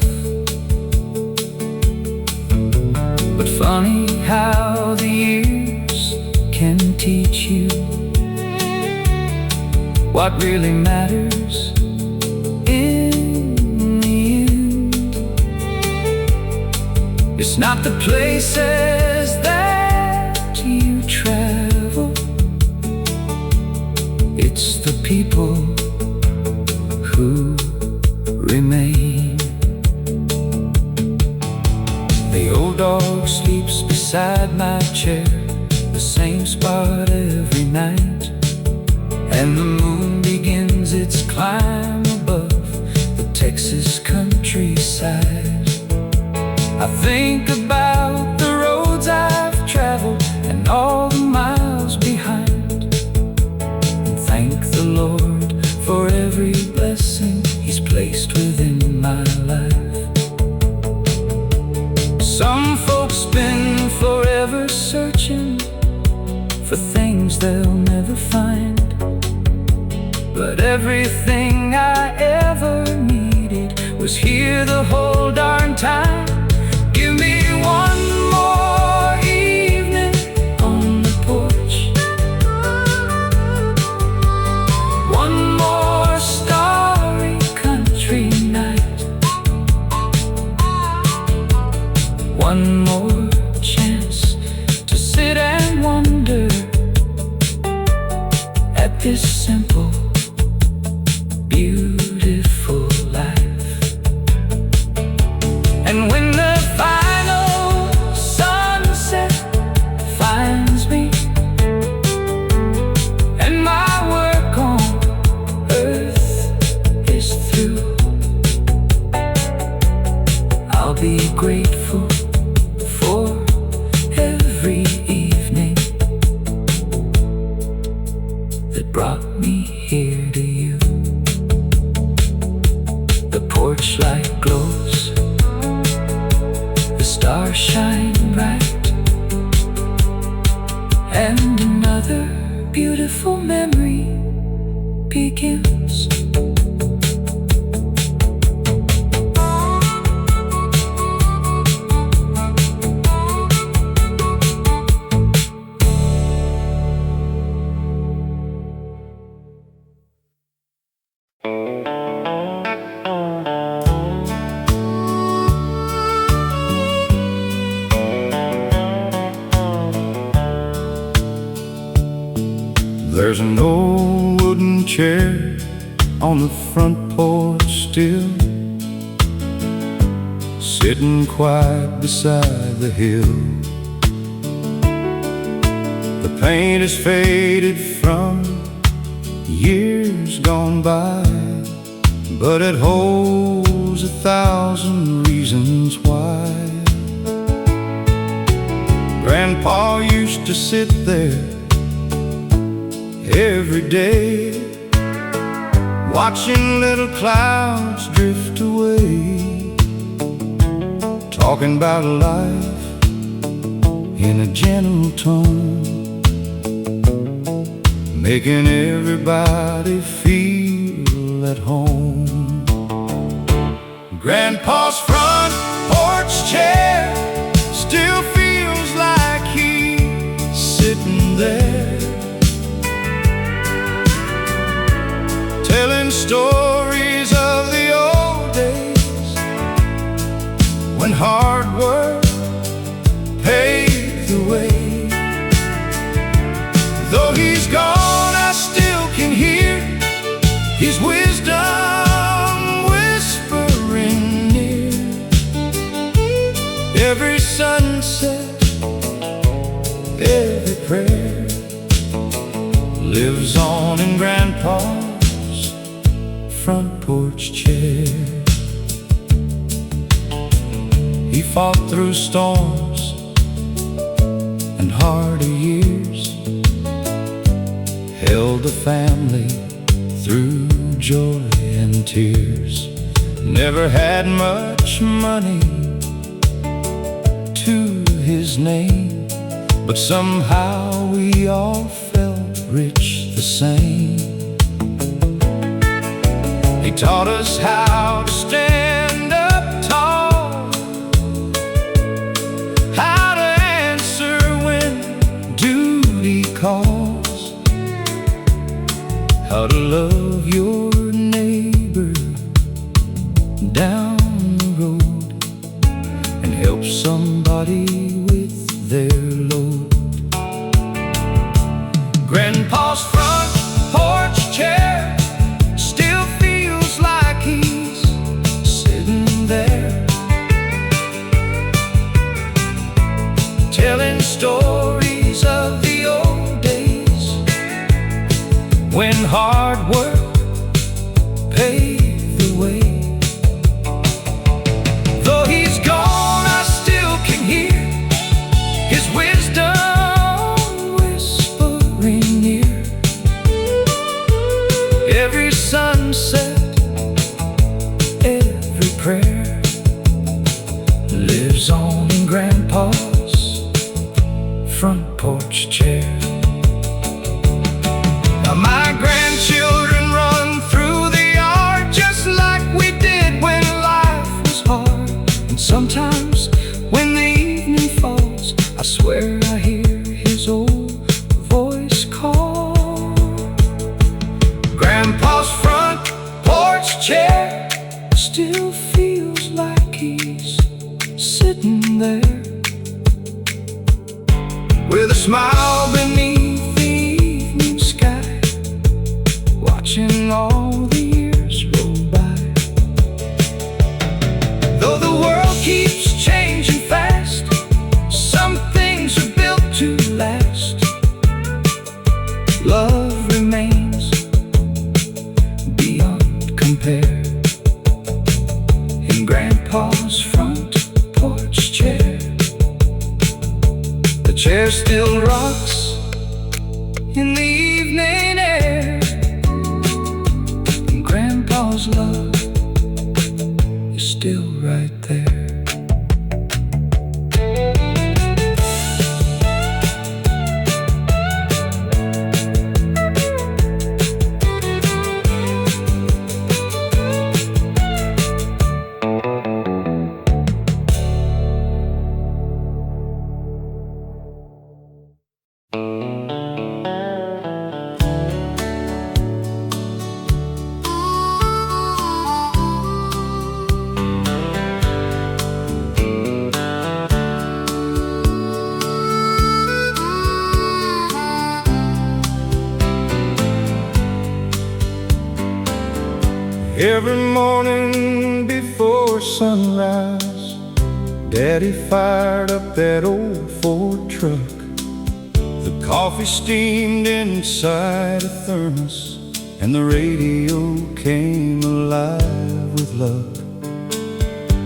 But funny how the years can teach you what really matters in the end. It's not the places that you travel, it's the people who remain. The old dog sleeps beside my chair, the same spot every night, and the moon begins its climb above the Texas countryside. I think about the roads I've traveled and all the miles behind, and thank the Lord for every blessing He's placed within my life. Some folks spend forever searching for things they'll never find, but everything I ever needed was here the whole darn time. Give me one more evening on the porch, one more starry country night, one more chance to sit and wonder at this simple, beautiful life. And when the final sunset finds me and my work on earth is through, I'll be grateful for every evening that brought me here to you. The porch light glows, the stars shine bright, and another beautiful memory begins. There's an old wooden chair on the front porch still, sitting quiet beside the hill. The paint is faded from years gone by, but it holds 1,000 reasons why. Grandpa used to sit there every day, watching little clouds drift away, talking about life in a gentle tone, making everybody feel at home. Grandpa's front porch chair still feels like he's sitting there, telling stories of the old days when hard work paved the way. Though he's gone, I still can hear his wisdom whispering near. Every sunset, every prayer lives on in Grandpa's front porch chair. He fought through storms and harder years, held the family through joy and tears. Never had much money to his name, but somehow we all felt rich the same. He taught us how to stand up tall, how to answer when duty calls, how to love your neighbor down the road and help somebody with their load. Grandpa's front porch chair still feels like he's sitting there, telling stories of the old days when hard work pave the way. Though he's gone, I still can hear his wisdom whispering near. Every sunset, every prayer lives on in Grandpa's front porch chair. Now my grandchildren run through the yard just like we did when life was hard. And sometimes when the evening falls, I swear I hear his old voice call. Grandpa's front porch chair still feels like he's sitting there, with a smile beneath the evening sky, watching all the years roll by. Though the world keeps changing fast, some things are built to last. Love remains beyond compare in Grandpa's front porch chair. The chair still rocks in the evening air, and Grandpa's love is still right there. Every morning before sunrise, Daddy fired up that old Ford truck. The coffee steamed inside a thermos, and the radio came alive with luck.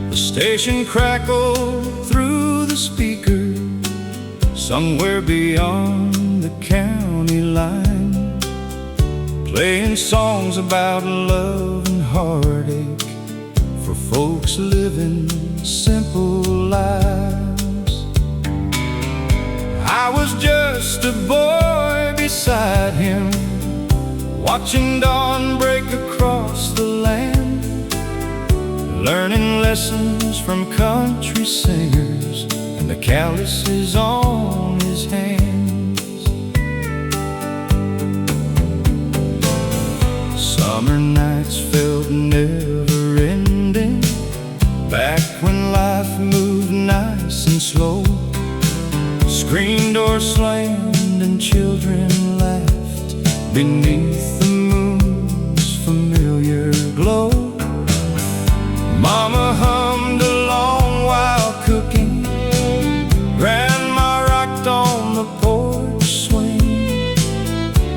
The station crackled through the speaker, somewhere beyond the county line, playing songs about love and heartache for folks living simple lives. I was just a boy beside him, watching dawn break across the land, learning lessons from country singers and the calluses on his hands. Summer nights felt never-ending, back when life moved nice and slow. Screen doors slammed and children laughed beneath the moon's familiar glow. Mama hummed along while cooking, Grandma rocked on the porch swing,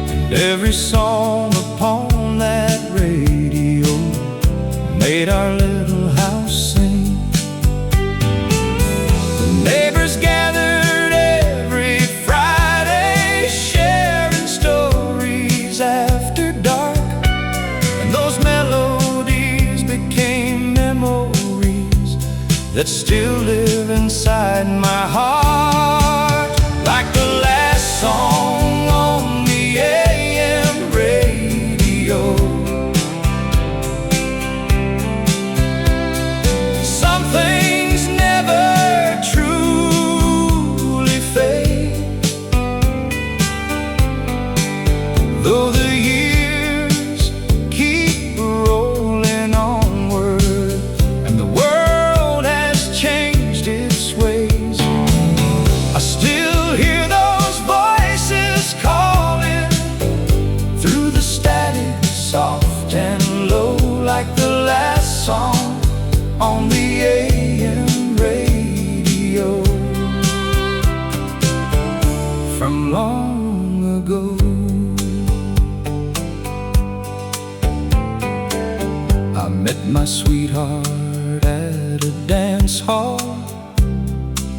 and every song upon that radio made our little house sing. The neighbors gathered every Friday, sharing stories after dark, and those melodies became memories that still live inside my heart, like the last song on the AM radio. Some things never truly fade, though the years keep rolling onward and the world has changed its ways. I still hear those voices calling through the static, soft and low, like the last song on the AM radio from long ago. met my sweetheart at a dance hall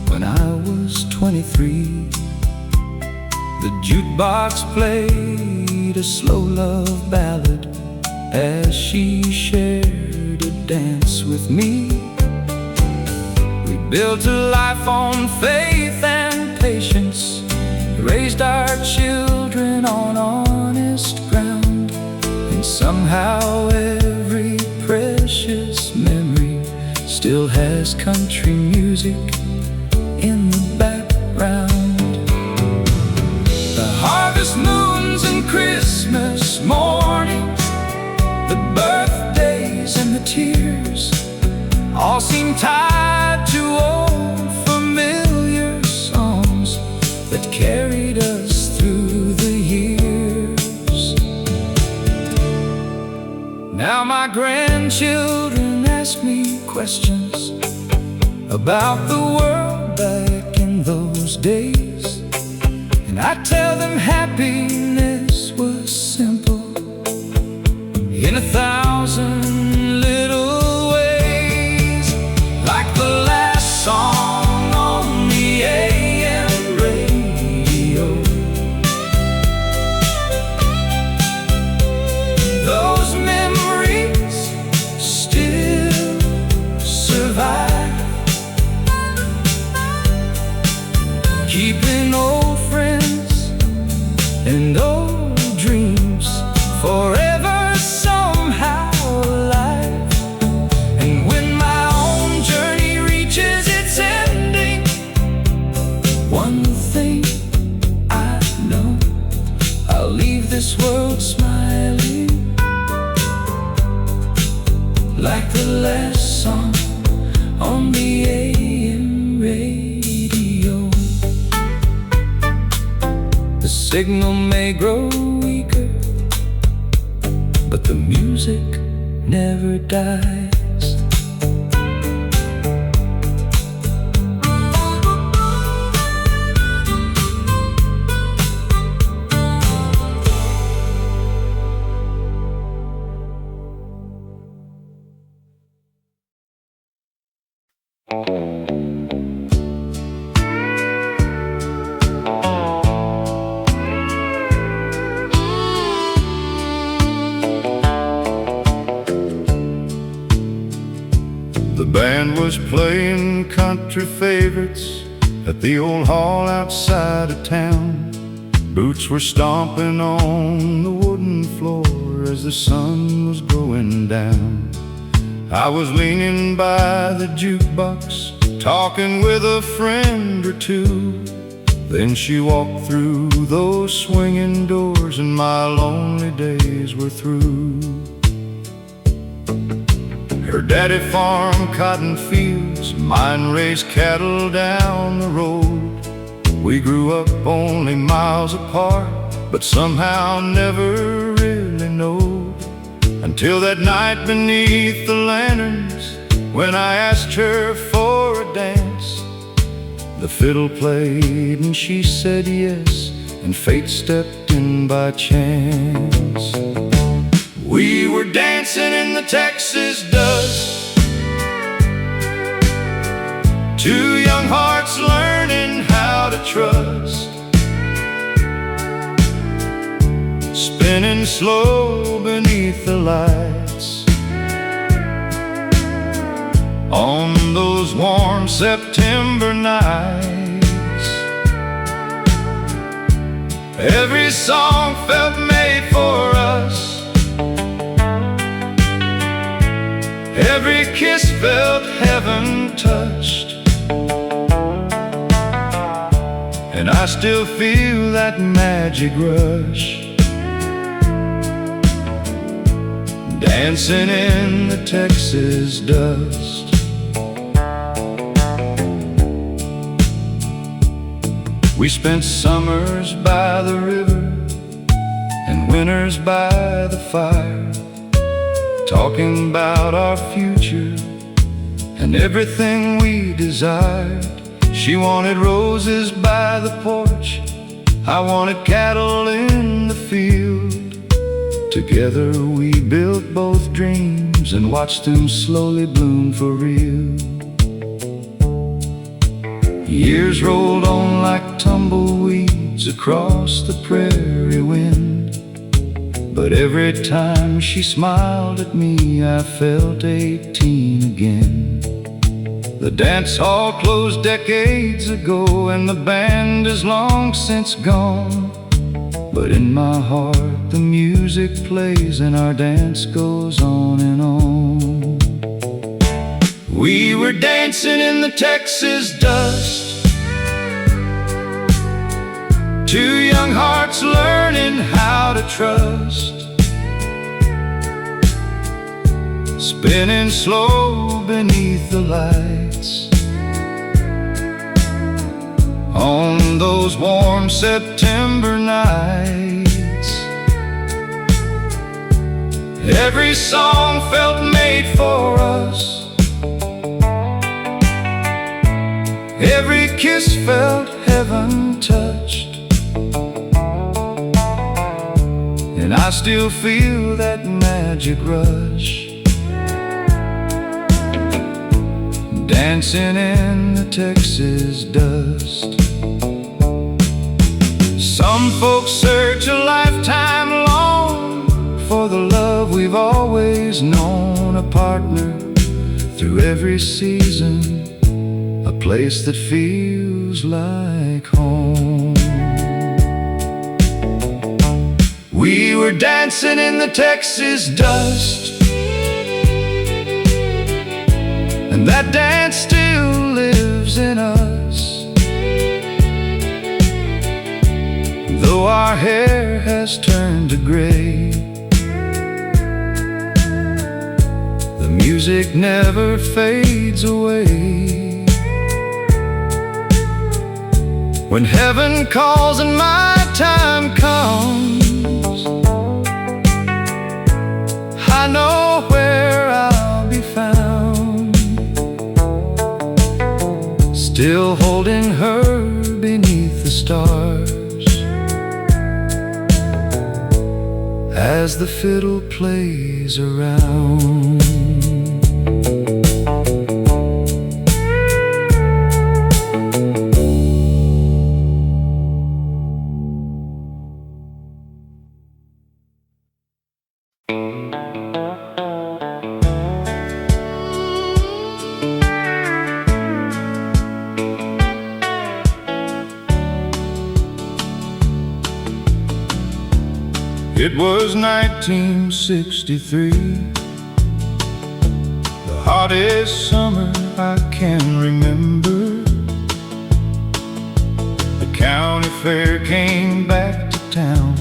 when I was 23. The jukebox played a slow love ballad as she shared a dance with me. We built a life on faith and patience, raised our children on honest ground, and somehow every precious memory still has country music in the background. The harvest moons and Christmas mornings, the birthdays and the tears, all seem tied to old familiar songs that carried us through the years. Now my grandchildren ask me questions about the world back in those days, and I tell them happiness was simple in 1,000 little ways, like the last song on the AM radio. Those memories still survive, keeping old friends and old dreams forever somehow alive. And when my own journey reaches its ending, one thing I know, I'll leave this world smiling, like the last song on the AM radio. The signal may grow weaker, but the music never dies. The band was playing country favorites at the old hall outside of town. Boots were stomping on the wooden floor as the sun was going down. I was leaning by the jukebox, talking with a friend or two. Then she walked through those swinging doors and my lonely days were through. Her daddy farmed cotton fields, mine raised cattle down the road. We grew up only miles apart, but somehow never really knowed, until that night beneath the lanterns, when I asked her for a dance. The fiddle played and she said yes, and fate stepped in by chance. We were dancing in the Texas dust, two young hearts learning how to trust, spinning slow beneath the lights on those warm September nights. Every song felt made for us, every kiss felt heaven touched, and I still feel that magic rush, dancing in the Texas dust. We spent summers by the river and winters by the fire, talking about our future and everything we desired. She wanted roses by the porch, I wanted cattle in the field. Together we built both dreams dreams and watched them slowly bloom for real. Years rolled on like tumbleweeds across the prairie wind, but every time she smiled at me, I felt 18 again. The dance hall closed decades ago, and the band is long since gone. But in my heart the music plays, and our dance goes on and on. We were dancing in the Texas dust, two young hearts learning how to trust, spinning slow beneath the lights on those warm September nights. Every song felt made for us, every kiss felt heaven touched, and I still feel that magic rush, dancing in the Texas dust. Some folks search a lifetime long for the love we've always known, a partner through every season, a place that feels like home. We were dancing in the Texas dust, and that dance still lives in us, though our hair has turned to gray. The music never fades away. When heaven calls and my time comes, I know where I'll be found, still holding her beneath the stars, as the fiddle plays around. It was 1963, the hottest summer I can remember. The county fair came back to town,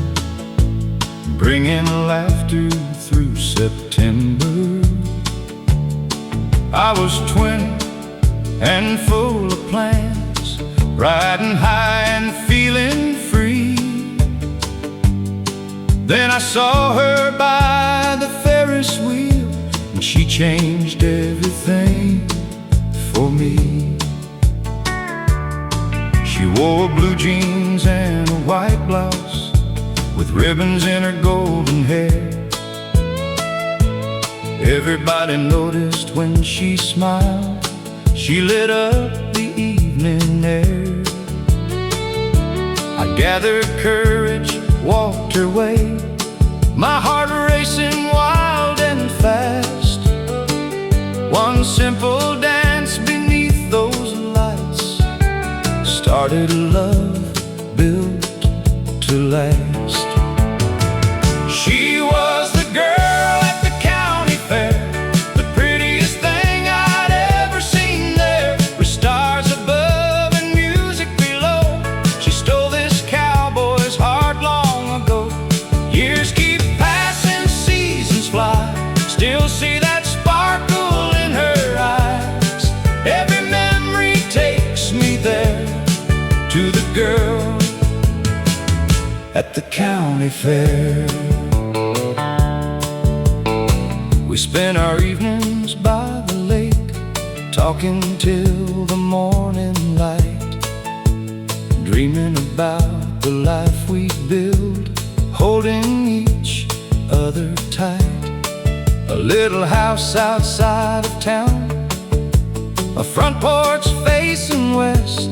bringing laughter through September. I was 20 and full of plans, riding high and feeling free. Then I saw her by the Ferris wheel, and she changed everything for me. She wore blue jeans and a white blouse with ribbons in her golden hair. Everybody noticed when she smiled, she lit up the evening air. I gathered courage, walked her way, my heart racing wild and fast. One simple dance beneath those lights started a love built to last. She was the girl at the county fair, the prettiest thing I'd ever seen there, with stars above and music below. She stole this cowboy's heart long ago. Years keep passing, seasons fly, still see that sparkle in her eyes. Every memory takes me there, to the girl at the county fair. We spent our evenings by the lake, talking till the morning light, dreaming about the life we'd build, holding each other tight. a little house outside of town, a front porch facing west.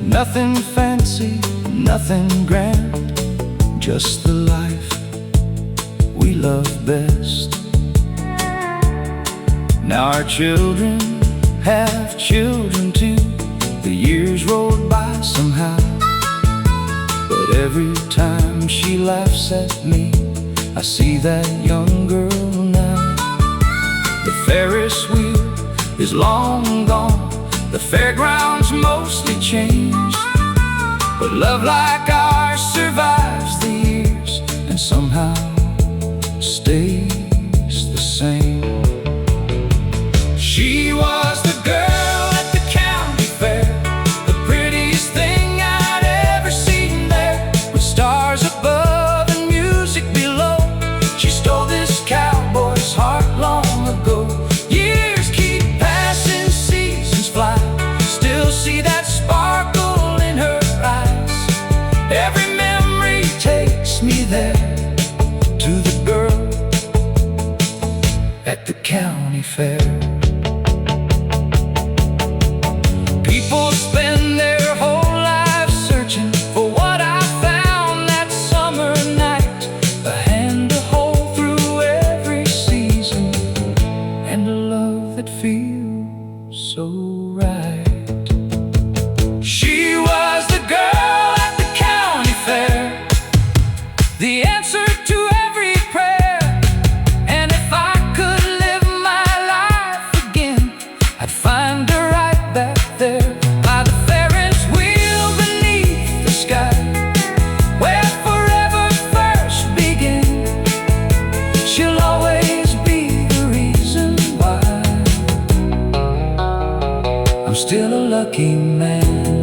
Nothing fancy, nothing grand, just the life we love best. Now our children have children too. The years rolled by somehow, but every time she laughs at me, I see that young girl now. The Ferris wheel is long gone, the fairgrounds mostly changed, but love like ours survives the years and somehow stays the same. She was the girl at the county fair, the prettiest thing I'd ever seen there, with stars above and music below. She stole this cowboy's heart long ago. Years keep passing, seasons fly, still see that sparkle in her eyes. Every memory takes me there, to the girl at the county fair. People spend their whole lives searching for what I found that summer night, a hand to hold through every season, and a love that feels so right. She was the girl at the county fair, the answer to every prayer. And if I could live my life again, I'd find her right back there, by the Ferris wheel beneath the sky, where forever first began. She'll always be the reason why I'm still a lucky man.